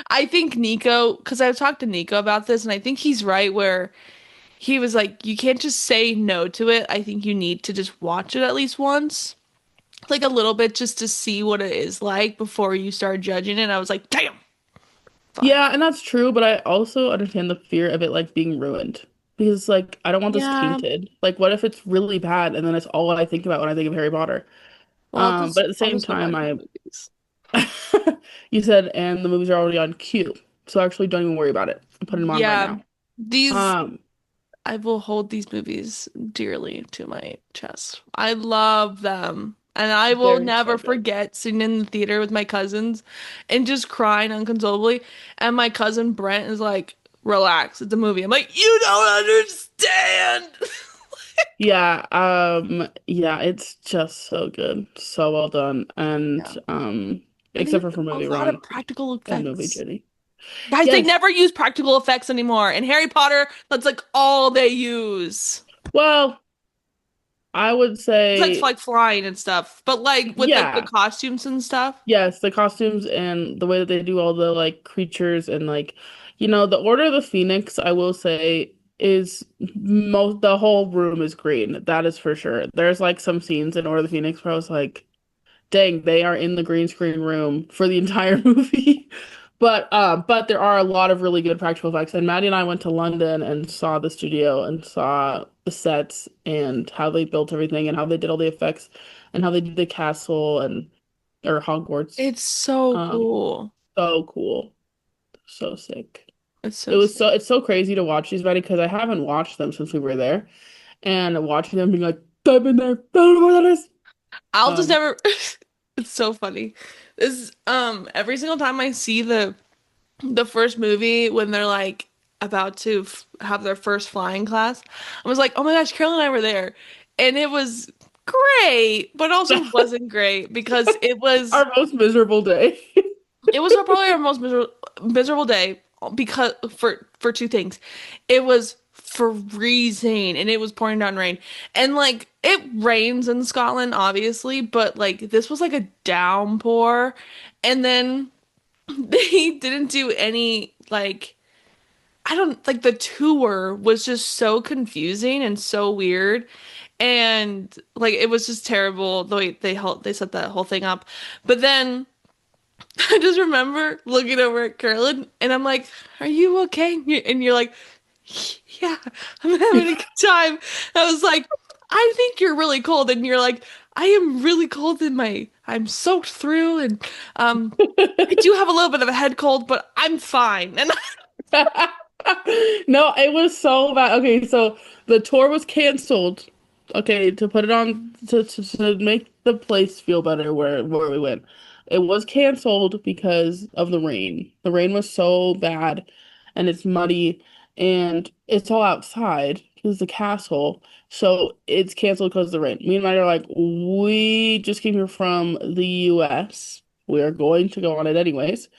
I think Nico, because I've talked to Nico about this, and I think he's right where he was like, you can't just say no to it. I think you need to just watch it at least once, like a little bit, just to see what it is like before you start judging it. And I was like, damn, fuck. Yeah, and that's true, but I also understand the fear of it like being ruined. Because like I don't want this Yeah. tainted. Like what if it's really bad and then it's all I think about when I think of Harry Potter? But at the I'll same just go time watch the I movies. you said and the movies are already on queue. So actually don't even worry about it. I'm putting them on right Yeah, now. these Um I will hold these movies dearly to my chest. I love them. And I will they're so never good. forget sitting in the theater with my cousins and just crying uncontrollably. And my cousin Brent is like, relax, it's a movie. I'm like, you don't understand. Yeah, it's just so good. So well done. And Yeah. And they except for a movie lot Ron of practical and movie effects. Jenny. Guys, they Yes. never use practical effects anymore. In Harry Potter, that's like all they use. Well, I would Besides say like flying and stuff. But like with like the yeah. costumes and stuff. Yes, the costumes and the way that they do all the like creatures and like the Order of the Phoenix, I will say is most the whole room is green. That is for sure. There's like some scenes in Order of the Phoenix where I was like, dang, they are in the green screen room for the entire movie. But there are a lot of really good practical effects. And Maddie and I went to London and saw the studio and saw the sets and how they built everything and how they did all the effects and how they did the castle and or Hogwarts. It's so Um, cool. so cool. So sick. It's so sick. It's so crazy to watch these, Maddie, because I haven't watched them since we were there. And watching them being like, I've been there, I don't know where that is. I'll just Um, never It's so funny. This every single time I see the first movie when they're like about to have their first flying class, I was like, "Oh my gosh, Carol and I were there." And it was great, but also wasn't great because our most miserable day. it was probably our most miserable day because for two things. It was freezing and it was pouring down rain. And like it rains in Scotland obviously, but like this was like a downpour. And then they didn't do any like I don't like the tour was just so confusing and so weird. And like it was just terrible the way they set that whole thing up. But then I just remember looking over at Carolyn and I'm like, "Are you okay?" And you're like, "Yeah, I'm having a good time." I was like, "I think you're really cold." And you're like, "I am really cold in I'm soaked through and I do have a little bit of a head cold, but I'm fine." And No, it was so bad. Okay, so the tour was canceled. Okay, to put it on to make the place feel better where we went. It was canceled because of the rain. The rain was so bad and it's muddy and it's all outside. because it's a castle, so it's canceled because of the rain. Me and Maddie are like, we just came here from the US. We are going to go on it anyways.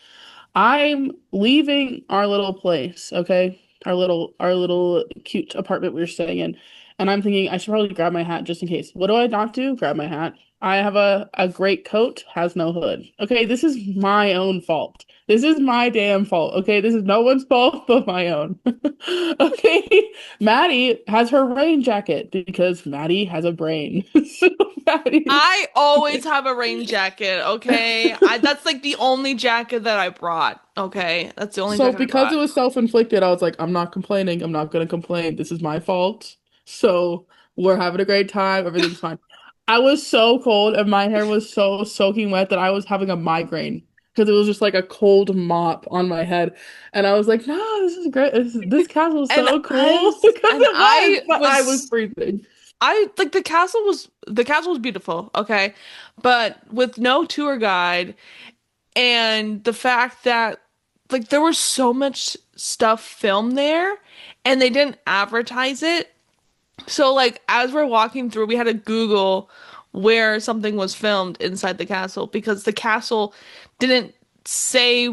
I'm leaving our little place, okay? Our little cute apartment we were staying in. And I'm thinking I should probably grab my hat just in case. What do I not do? Grab my hat. I have a great coat, has no hood. Okay, this is my own fault. This is my damn fault. Okay, this is no one's fault but my own. Okay, Maddie has her rain jacket because Maddie has a brain. So Maddie. I always have a rain jacket, okay? That's like the only jacket that I brought, okay? That's the only So jacket I because it brought. was self-inflicted, I was like, I'm not complaining. I'm not gonna complain. This is my fault. So we're having a great time. Everything's fine. I was so cold and my hair was so soaking wet that I was having a migraine because it was just like a cold mop on my head. And I was like, no, this is great. This castle is And so I cool because and it was, I but I was was freezing. I like the castle was beautiful, okay? But with no tour guide and the fact that like there was so much stuff filmed there and they didn't advertise it. So like as we're walking through, we had to Google where something was filmed inside the castle because the castle didn't say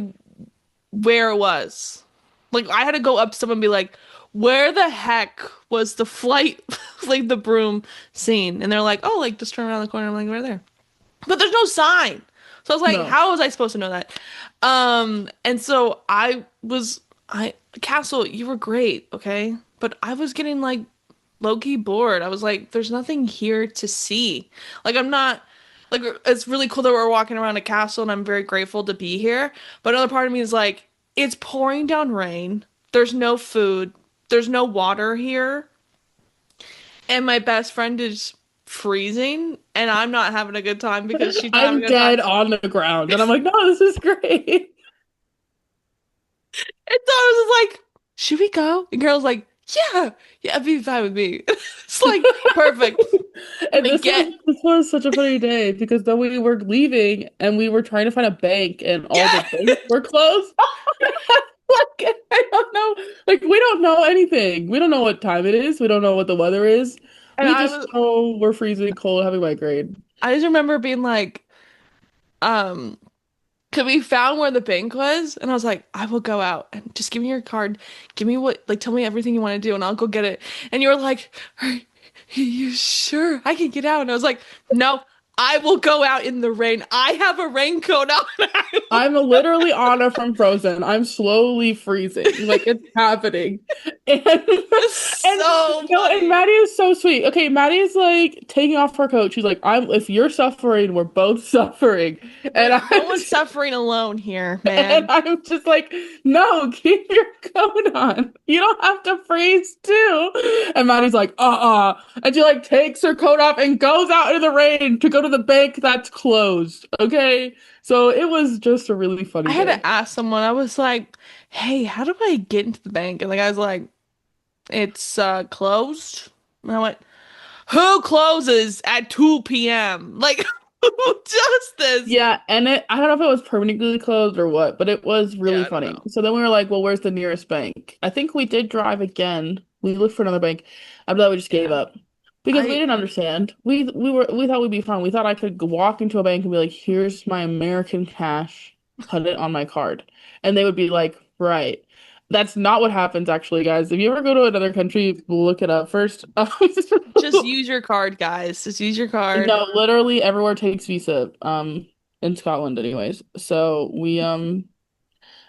where it was. Like I had to go up to someone and be like, "Where the heck was the flight, like the broom scene?" And they're like, "Oh, like just turn around the corner." I'm like, "Right there." But there's no sign. So I was like, No. "How was I supposed to know that?" And so I Castle, you were great, okay? But I was getting like low-key bored. I was like, "There's nothing here to see." Like I'm not. Like it's really cool that we're walking around a castle and I'm very grateful to be here. But another part of me is like, it's pouring down rain. There's no food. There's no water here. And my best friend is freezing and I'm not having a good time because she's not having I'm a good time. dead on the ground. And I'm like, no, this is great. And so I was like, should we go? And girl's like, yeah, yeah, it'd be fine with me. It's like perfect. And We this get was such a funny day because then we were leaving and we were trying to find a bank and all the yeah. banks were closed. Like I don't know, like we don't know anything. We don't know what time it is. We don't know what the weather is. And We just know we're freezing cold, having migraine. I just remember being like, um, because we found where the bank was, and I was like, I will go out and just give me your card. Give me what, like, tell me everything you want to do, and I'll go get it. And you were like, are you sure I can get out? And I was like, no, I will go out in the rain. I have a raincoat on. I will I'm literally Anna from Frozen. I'm slowly freezing. Like it's happening. It's so And funny. Maddie is so sweet. Okay, Maddie is like taking off her coat. She's like, I'm if you're suffering, we're both suffering. And Like, no I'm one's suffering alone here, and man. I'm just like, no, keep your coat on. You don't have to freeze too. And Maddie's like, And she like takes her coat off and goes out into the rain to go to the bank that's closed. Okay. So it was just a really I funny had day. to ask someone, I was like, hey, how do I get into the bank? And the guy's like, it's closed. And I went, who closes at 2 p.m.? Like, who does this? Yeah, and I don't know if it was permanently closed or what, but it was really Yeah, I don't funny. know. So then we were like, well, where's the nearest bank? I think we did drive again. We looked for another bank. I thought we just gave Yeah. up because we I didn't understand. We thought we'd be fine. We thought I could walk into a bank and be like, here's my American cash, put it on my card. And they would be like, right. That's not what happens actually, guys. If you ever go to another country, look it up first. just use your card, guys. Just use your card. No, literally everywhere takes Visa, in Scotland anyways. So we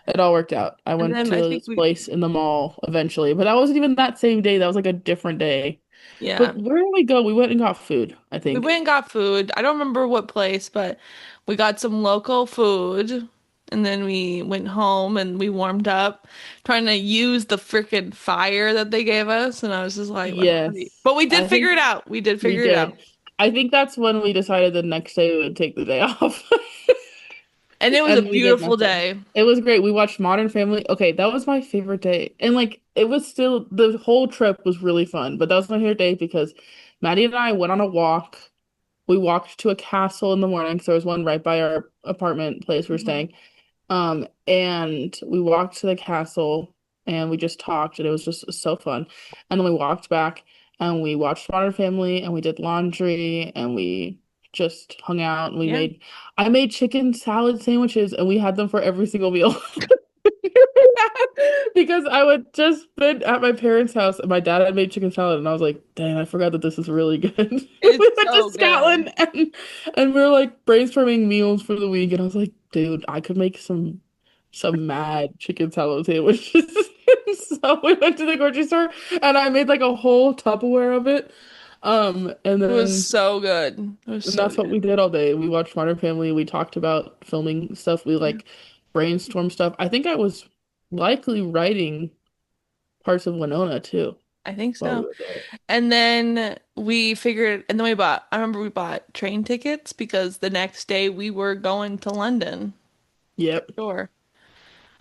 it all worked out. I And went then to I think this place in the mall eventually, but that wasn't even that same day. That was like a different day. yeah, But where did we go? We went and got food, I we think. went and got food. I don't remember what place, but we got some local food. And then we went home and we warmed up, trying to use the freaking fire that they gave us. And I was just like, Yes. but we did I figure think it out. We did we figure it out. did. I think that's when we decided the next day we would take the day off. And it was a And we did beautiful nothing. day. It was great. We watched Modern Family. Okay, that was my favorite day. And like it was still the whole trip was really fun, but that was my favorite day because Maddie and I went on a walk. We walked to a castle in the morning, so there was one right by our apartment place we were Mhm. staying. And we walked to the castle. and we just talked, and it was just so fun. And then we walked back, and we watched Modern Family, and we did laundry, and we just hung out, and Yeah. I made chicken salad sandwiches, and we had them for every single meal. Because I would just been at my parents' house and my dad had made chicken salad and I was like, dang, I forgot that this is really good. It's We went to so good. Scotland and we were like brainstorming meals for the week and I was like, dude, I could make some mad chicken salad sandwiches. So we went to the grocery store and I made like a whole Tupperware of it. And It was then so good. It was and so that's what good. we did all day. We watched Modern Family. We talked about filming stuff. We Yeah, like brainstorm stuff. I think I was likely writing parts of Winona too I think while we so. were there. And then I remember we bought train tickets because the next day we were going to London for Yep. sure.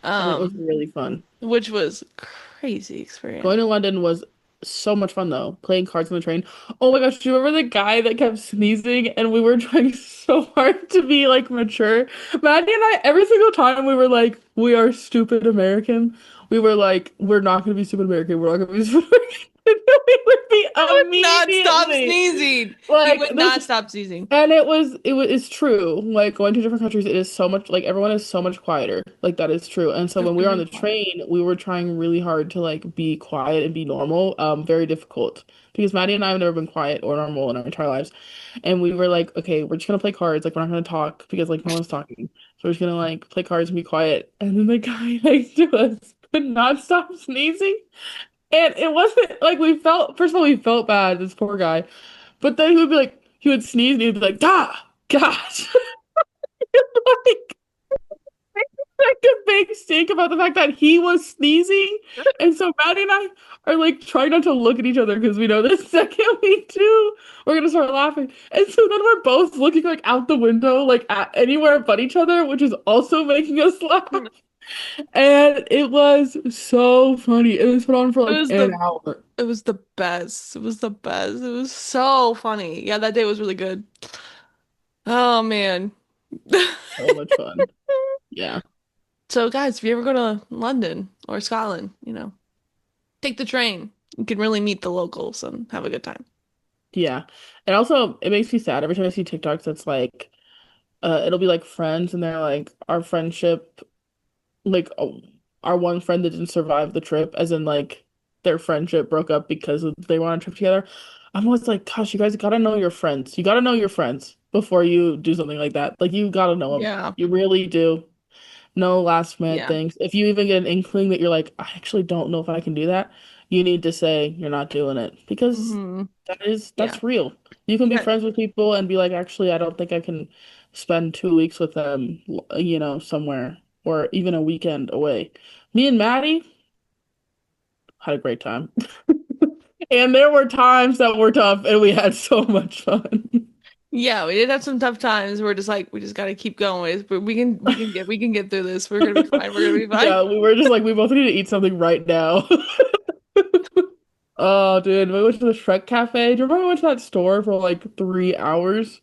And it was Um, really fun. which was crazy experience. Going to London was so much fun though. Playing cards on the train. Oh my gosh, do you remember the guy that kept sneezing and we were trying so hard to be like mature? Maddie and I, every single time we were like, we are stupid American. We were like, we're not gonna be stupid American. We're not gonna be stupid American. And then we would be Would not stop immediately sneezing. He like would this. not stop sneezing. And it's true. Like going to different countries, it is so much like everyone is so much quieter. Like that is true. And so when we were on Mhm. the train, we were trying really hard to like be quiet and be normal. Very difficult because Maddie and I have never been quiet or normal in our entire lives. And we were like, okay, we're just gonna play cards. Like we're not gonna talk because like no one's talking. So we're just gonna like play cards and be quiet. And then the guy next to us could not stop sneezing. And it wasn't like we felt, first of all, we felt bad, this poor guy. But then he would be like, he would sneeze and he'd be like, ah, gosh. Like, like a big stink about the fact that he was sneezing. And so Maddie and I are like trying not to look at each other because we know the second we do, we're gonna start laughing. And so then we're both looking like out the window, like at anywhere but each other, which is also making us laugh. And it was so funny. It was put on for It like was an the hour. it was the best. It was the best. It was so funny. Yeah, that day was really good. Oh man. So much fun. Yeah. So guys, if you ever go to London or Scotland, take the train. You can really meet the locals and have a good time. Yeah. And also it makes me sad every time I see TikToks that's like it'll be like friends and they're like our friendship like our one friend that didn't survive the trip as in like their friendship broke up because they were on a trip together. I'm always like, gosh, you guys gotta know your friends. You gotta know your friends before you do something like that. Like you gotta know them. Yeah. You really do. No last minute Yeah. things. If you even get an inkling that you're like, I actually don't know if I can do that, you need to say you're not doing it because Hmm. Yeah. that's real. You can be Yeah. friends with people and be like, actually, I don't think I can spend 2 weeks with them, somewhere or even a weekend away. Me and Maddie had a great time. And there were times that were tough and we had so much fun. Yeah, we did have some tough times. We're just like, we just gotta keep going. But we can get through this. We're gonna be fine. We're gonna be fine. Yeah, we were just like, we both need to eat something right now. Oh, dude, we went to the Shrek Cafe. Do you remember we went to that store for like 3 hours?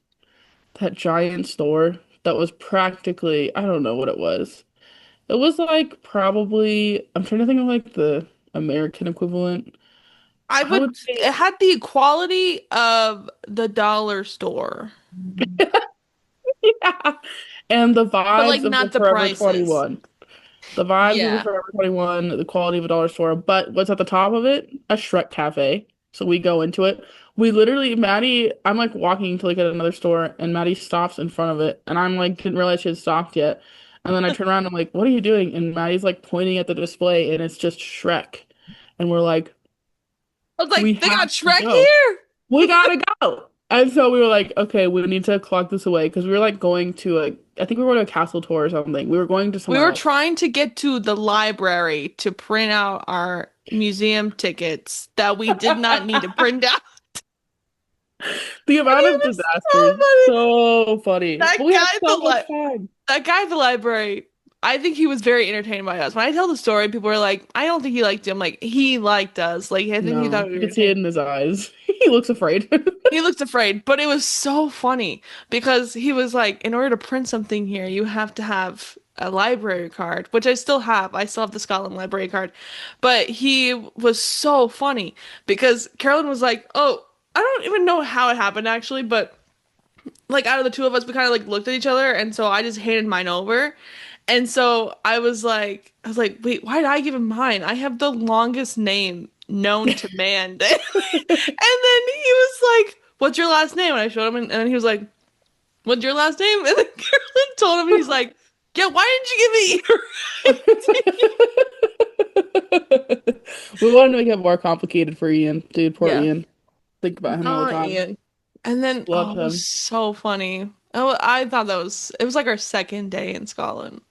That giant store that was practically, I don't know what it was. It was like probably, I'm trying to think of like the American equivalent. I I would would say, it had the quality of the dollar store, yeah. And the but like vibes of the not the Forever prices. 21. The vibes of the Yeah. Forever 21, the quality of a dollar store. But what's at the top of it? A Shrek Cafe. So we go into it. We literally, Maddie, I'm like walking to like at another store, and Maddie stops in front of it. And I'm like, didn't realize she had stopped yet. And then I turn around and I'm like, what are you doing? And Maddie's like pointing at the display, and it's just Shrek. And we're like, I was we like, they have got to Shrek go. here. We gotta go. And so we were like, okay, we need to clock this away because we were like going to I think we were going to a castle tour or something. We were going to We somewhere were else. trying to get to the library to print out our museum tickets that we did not need to print out. The And amount it of was so disasters, funny. so funny. That But we had guy at the so much li fun. that guy at the library, I think he was very entertained by us. When I tell the story, people are like, I don't think he liked him. Like, he liked us. Like, I think he thought No, we you were could see it entertaining. in his eyes. He looks afraid. He looked afraid, but it was so funny because he was like, in order to print something here, you have to have a library card, which I still have. I still have the Scotland library card. But he was so funny because Carolyn was like, "Oh, I don't even know how it happened actually, but like out of the two of us, we kind of like looked at each other, and so I just handed mine over." And so I was like, wait, why did I give him mine? I have the longest name known to man. And then he was like, "What's your last name?" And I showed him, and then he was like, "What's your last name?" And then Carolyn told him, he's like, "Yeah, why didn't you give me your We wanted to make it more complicated for Ian, dude. Poor Yeah. Ian. Think about him all the Oh, time. Ian. And then, Loved oh, it was him. so funny. Oh, I thought it was like our second day in Scotland.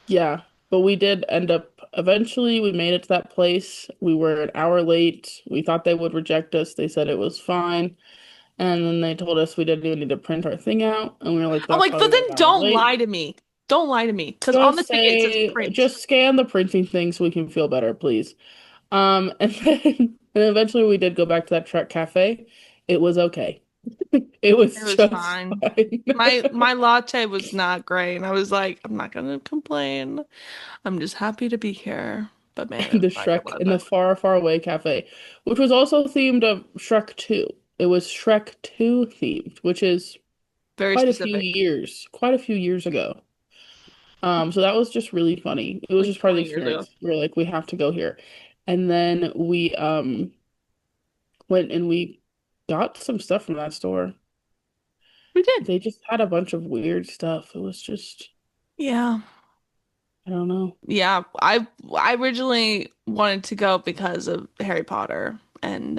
Yeah, but we did end up eventually we made it to that place. We were an hour late. We thought they would reject us. They said it was fine. And then they told us we didn't even need to print our thing out. And we were like, I'm that's like, why but we were then an hour don't late. lie to me. Don't lie to me. Because on the Just ticket it says say, print. just scan the printing thing so we can feel better, please. And then, and eventually we did go back to that truck cafe. It was okay. It It was was just fine. fine. My latte was not great, and I was like, I'm not gonna complain. I'm just happy to be here. But man, it The was not good Shrek in the weather. far, far away cafe, which was also themed of Shrek 2. It was Shrek 2 themed, which is Very specific. quite a few years ago. So that was just really funny. It was Like just part of the 20 years ago. experience. We were like, we have to go here. And then we went and we got some stuff from that store. We did. They just had a bunch of weird stuff. It was just, Yeah. I don't know. Yeah. I originally wanted to go because of Harry Potter, and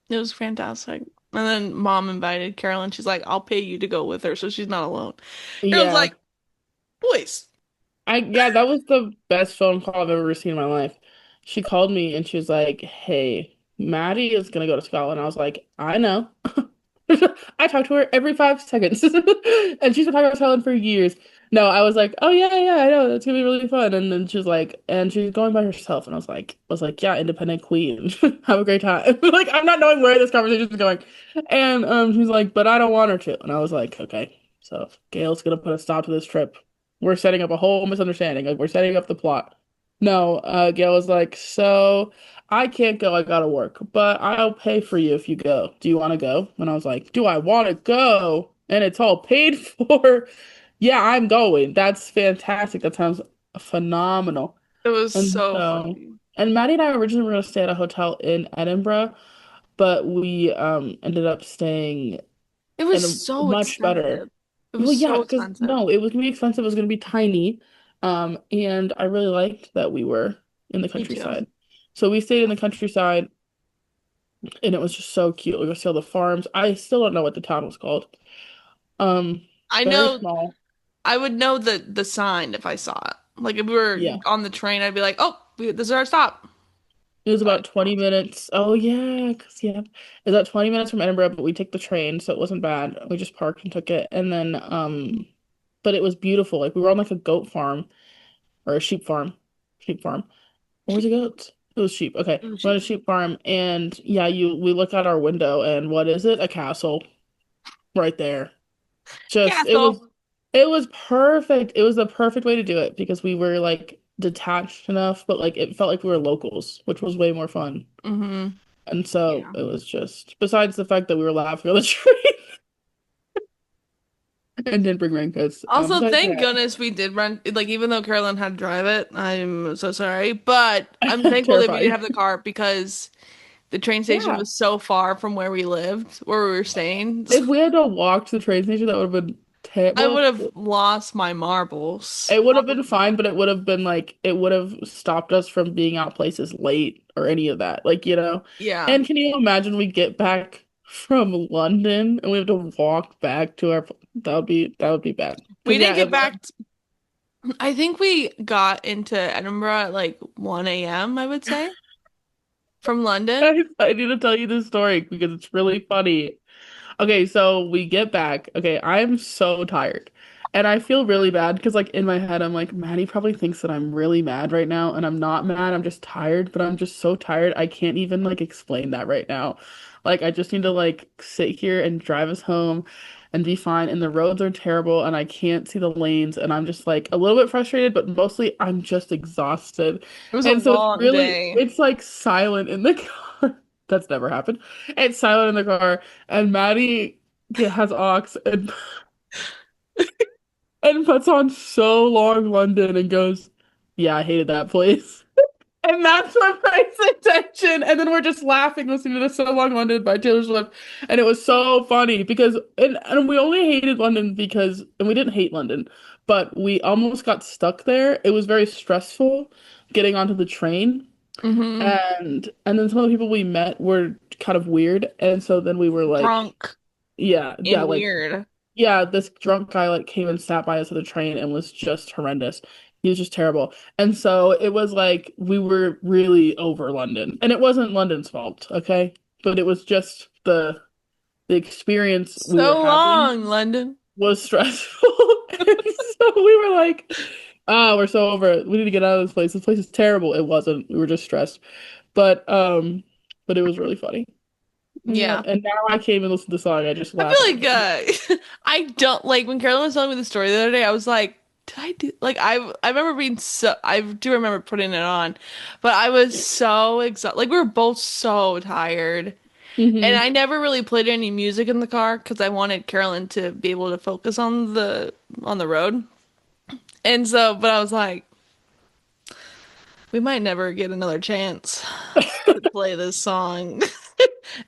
it was fantastic. And then mom invited Carolyn. She's like, "I'll pay you to go with her so she's not alone." Carolyn's Yeah. like, "Boys." Yeah, that was the best phone call I've ever received in my life. She called me and she was like, "Hey, Maddie is gonna go to Scotland." I was like, "I know." I talk to her every 5 seconds. And she's been talking about Scotland for years. No, I was like, "Oh yeah, yeah, I know. It's gonna be really fun." And then she was like, and she's going by herself. And I was like, "Yeah, independent queen. Have a great time." Like, I'm not knowing where this conversation is going. And she's like, "But I don't want her to." And I was like, "Okay, so Gail's gonna put a stop to this trip. We're setting up a whole misunderstanding. Like, we're setting up the plot." No, Gail was like, "So I can't go. I gotta work, but I'll pay for you if you go. Do you want to go?" And I was like, "Do I want to go? And it's all paid for?" Yeah, I'm going. That's fantastic. That sounds phenomenal. It was And so so, funny. and Maddie and I originally were going to stay at a hotel in Edinburgh, but we ended up staying It was in a so much better. expensive. It was Well, yeah, so because expensive. no, it was gonna be expensive. It was gonna be tiny. And I really liked that we were in the Me too. countryside. So we stayed in the countryside and it was just so cute. We go see all the farms. I still don't know what the town was called. Um, I very know small. I would know the sign if I saw it. Like if we were Yeah. on the train, I'd be like, "Oh, this is our stop." It was But about 20 minutes. Oh yeah, because yeah. It was about 20 minutes from Edinburgh, but we took the train, so it wasn't bad. We just parked and took it. And then but it was beautiful. Like we were on like a goat farm or a sheep farm. Sheep farm. Or was it goats? It was sheep. Okay. it was We're on cheap. a sheep farm and yeah, we look out our window and what is it? A castle right there. Just Castle. it was perfect. It was the perfect way to do it because we were like detached enough, but like it felt like we were locals, which was way more fun. Mm-hmm. And so Yeah. it was just besides the fact that we were laughing on the train and didn't bring raincoats. Also, Besides thank that, goodness we did rent, like, even though Carolyn had to drive it, I'm so sorry. But I'm thankful that we did terrifying. have the car because the train station Yeah. was so far from where we lived, where we were staying. If we had to walk to the train station, that would have been I would terrible. have lost my marbles. It would have been fine, but it would have been like it would have stopped us from being out places late or any of that. Like, you know. Yeah. And can you imagine we get back from London and we have to walk back to our that would be bad. We Because didn't yeah, get back. I think we got into Edinburgh at like 1 a.m., I would say, from London. I need to tell you this story because it's really funny. Okay, so we get back. Okay, I'm so tired. And I feel really bad because like in my head I'm like, Maddie probably thinks that I'm really mad right now and I'm not mad. I'm just tired, but I'm just so tired. I can't even like explain that right now. Like I just need to like sit here and drive us home. and be fine. And the roads are terrible and I can't see the lanes. And I'm just like a little bit frustrated, but mostly I'm just exhausted. It was a And so it's long really, day. it's like silent in the car. That's never happened. It's silent in the car. And Maddie has aux and puts on So Long London and goes, yeah, I hated that place. And that's what breaks attention. And then we're just laughing listening to the So Long London by Taylor Swift. And it was so funny because, and we only hated London because, and we didn't hate London, but we almost got stuck there. It was very stressful getting onto the train. Hmm. And then some of the people we met were kind of weird. And so then we were like, Drunk yeah, and like weird. yeah, this drunk guy like came and sat by us at the train and was just horrendous. He was just terrible. And so it was like we were really over London. And it wasn't London's fault, okay? But it was just the experience we were So having long, London. was stressful. And so we were like, oh, we're so over it. We need to get out of this place. This place is terrible. It wasn't. We were just stressed. But it was really funny. Yeah, Yeah. and now I can't even listen to the song. I just I laugh at it. feel like I don't like when Carolyn was telling me the story the other day, I was like, did I do like I remember being so I do remember putting it on, but I was so exhausted. Like we were both so tired. And Hmm. I never really played any music in the car because I wanted Carolyn to be able to focus on the road. And so, but I was like, we might never get another chance to play this song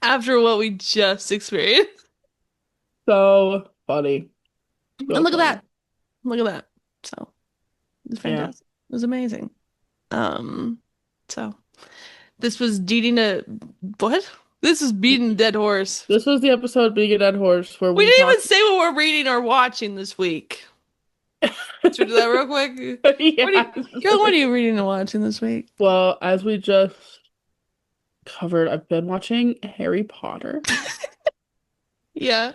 after what we just experienced. So funny. And So look at funny. that. Look at that. So it was Yeah. fantastic. It was amazing. Um, so this was beating a what? This is beating a dead horse. This was the episode Being a Dead Horse where We we didn't even talked. say what we're reading or watching this week. Should we do that real quick? What are you, Yeah. Carol, what are you reading and watching this week? Well, as we just covered, I've been watching Harry Potter, Yeah.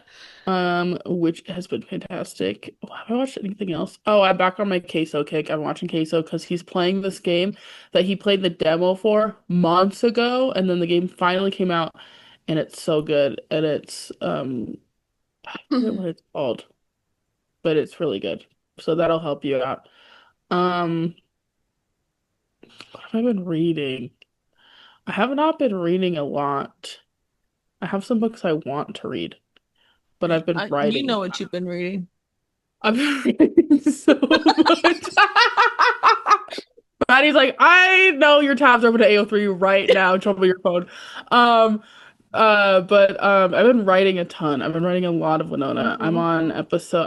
which has been fantastic. Oh, have I watched anything else? Oh, I'm back on my Queso kick. I'm watching Queso because he's playing this game that he played the demo for months ago, and then the game finally came out, and it's so good. And it's I forget what it's called, but it's really good. So that'll help you out. Um, what have I been reading? I have not been reading a lot. I have some books I want to read, but I've been You writing. know what you've been reading. I've been reading so much. Maddie's like, I know your tabs are open to AO3 right now. Trouble your phone. Um, but I've been writing a ton. I've been writing a lot of Winona. Mhm.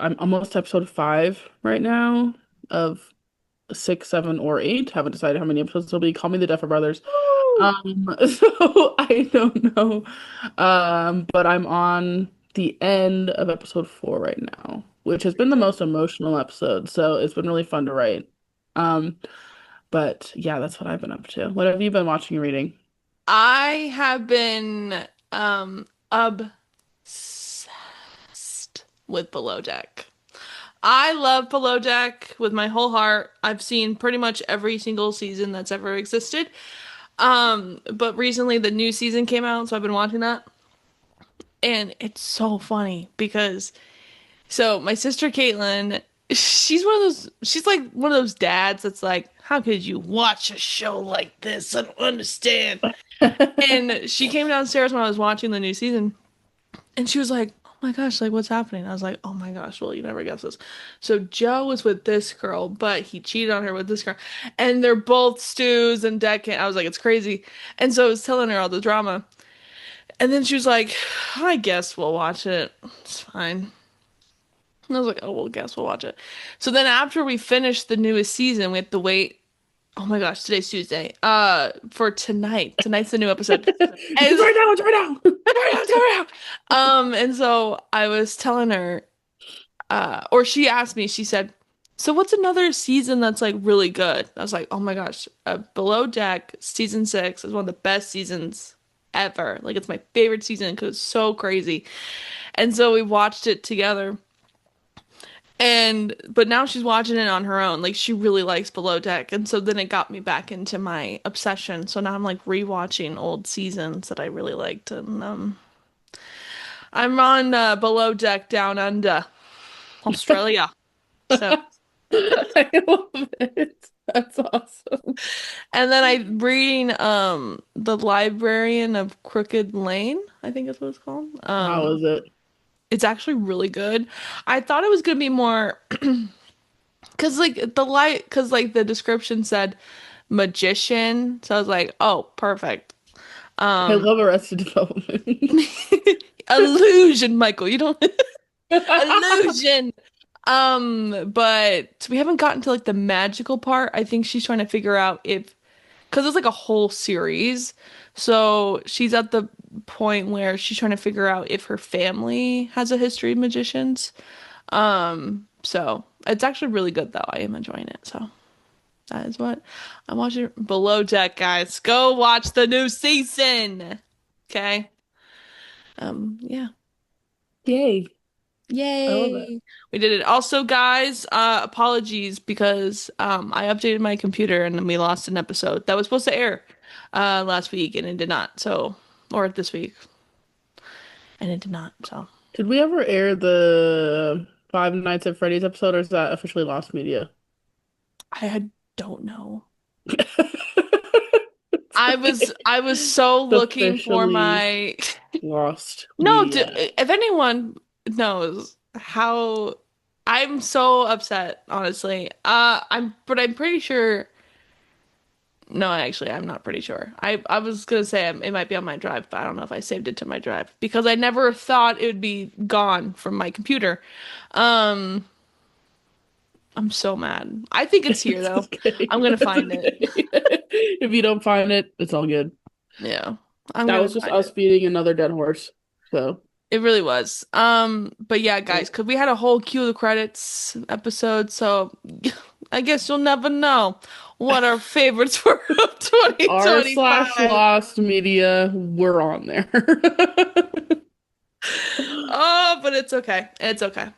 I'm almost episode 5 right now of 6, 7, or 8. Haven't decided how many episodes it'll be. Call me the Duffer Brothers. Woo! So I don't know. But I'm on the end of episode 4 right now, which has been the most emotional episode. So it's been really fun to write. Um, but yeah, that's what I've been up to. What have you been watching and reading? I have been obsessed with Below Deck. I love Below Deck with my whole heart. I've seen pretty much every single season that's ever existed. But recently the new season came out, so I've been watching that. And it's so funny because so my sister Caitlin, she's like one of those dads that's like, how could you watch a show like this? I don't understand. And she came downstairs when I was watching the new season, and she was like, "Oh my gosh, like what's happening?" I was like, "Oh my gosh, well, you never guess this." So Joe was with this girl, but he cheated on her with this girl, and they're both stews and decadent. I was like, "It's crazy," and so I was telling her all the drama, and then she was like, "I guess we'll watch it. It's fine." And I was like, "Oh, well, guess we'll watch it." So then after we finished the newest season, we have to wait. Oh my gosh, today's Tuesday. For tonight. Tonight's the new episode. It's And right now, it's right now. And so I was telling her, or she asked me, she said, so what's another season that's like really good? I was like, oh my gosh, Below Deck season 6 is one of the best seasons ever. Like it's my favorite season because it's so crazy. And so we watched it together. And but now she's watching it on her own. Like she really likes Below Deck. And so then it got me back into my obsession. So now I'm like rewatching old seasons that I really liked. And I'm on below deck down under Australia. So, I love it. That's awesome. and then I'm reading The Librarian of Crooked Lane, I think is what it's called. How is it? It's actually really good. I thought it was gonna be more because like the description said magician, so I was like, oh, perfect. I Um, love Arrested Development. illusion, Michael. You don't illusion. But we haven't gotten to like the magical part. I think she's trying to figure out if because it's like a whole series. So she's at the point where she's trying to figure out if her family has a history of magicians. So it's actually really good though. I am enjoying it. So that is what I'm watching. Below Deck, guys. Go watch the new season. Okay. Yeah. Yay. I love it. Yay. We did it. Also, guys, apologies because I updated my computer and then we lost an episode that was supposed to air last week and it did not. So, or this week. And it did not. So, Did we ever air the Five Nights at Freddy's episode, or is that officially lost media? don't know. It's okay. I was so It's looking for officially my lost No, media. if anyone knows how I'm so upset, honestly. I'm pretty sure. No, actually, I'm not pretty sure. I was gonna say it might be on my drive, but I don't know if I saved it to my drive because I never thought it would be gone from my computer. Um, I'm so mad. I think it's here It's though. okay. I'm gonna That's find it. okay. If you don't find it, it's all good. Yeah, I'm That gonna was just find us it. beating another dead horse. So, It really was. But yeah, guys, because we had a whole cue the credits episode, so I guess you'll never know what our favorites were of r slash 2025. lost media, we're on there. Oh, but it's okay. It's okay.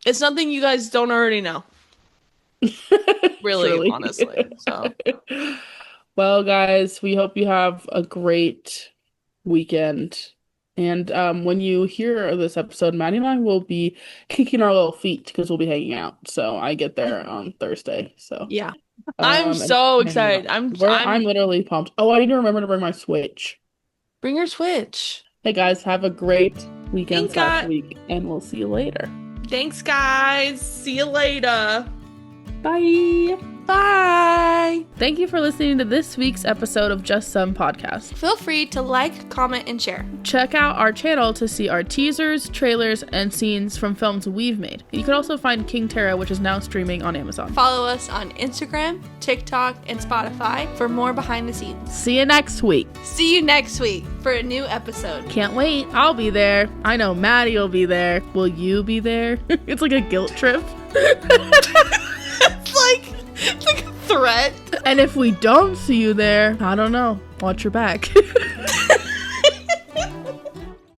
It's nothing you guys don't already know, really, Truly. honestly. So, Well, guys, we hope you have a great weekend. And when you hear this episode, Maddie and I will be kicking our little feet because we'll be hanging out. So I get there on Thursday. So yeah. I'm and so hanging excited. out. I'm I'm literally pumped. Oh, I need to remember to bring my Switch. bring your Switch. Hey guys, have a great weekend Thanks, slash guys. week, and we'll see you later. Thanks, guys. See you later. Bye. Bye. Thank you for listening to this week's episode of Just Some Podcast. Feel free to like, comment, and share. Check out our channel to see our teasers, trailers, and scenes from films we've made. You can also find King Tara, which is now streaming on Amazon. Follow us on Instagram, TikTok, and Spotify for more behind the scenes. See you next week. See you next week for a new episode. Can't wait. I'll be there. I know Maddie will be there. Will you be there? It's like a guilt trip. It's like a threat. And if we don't see you there, I don't know. Watch your back.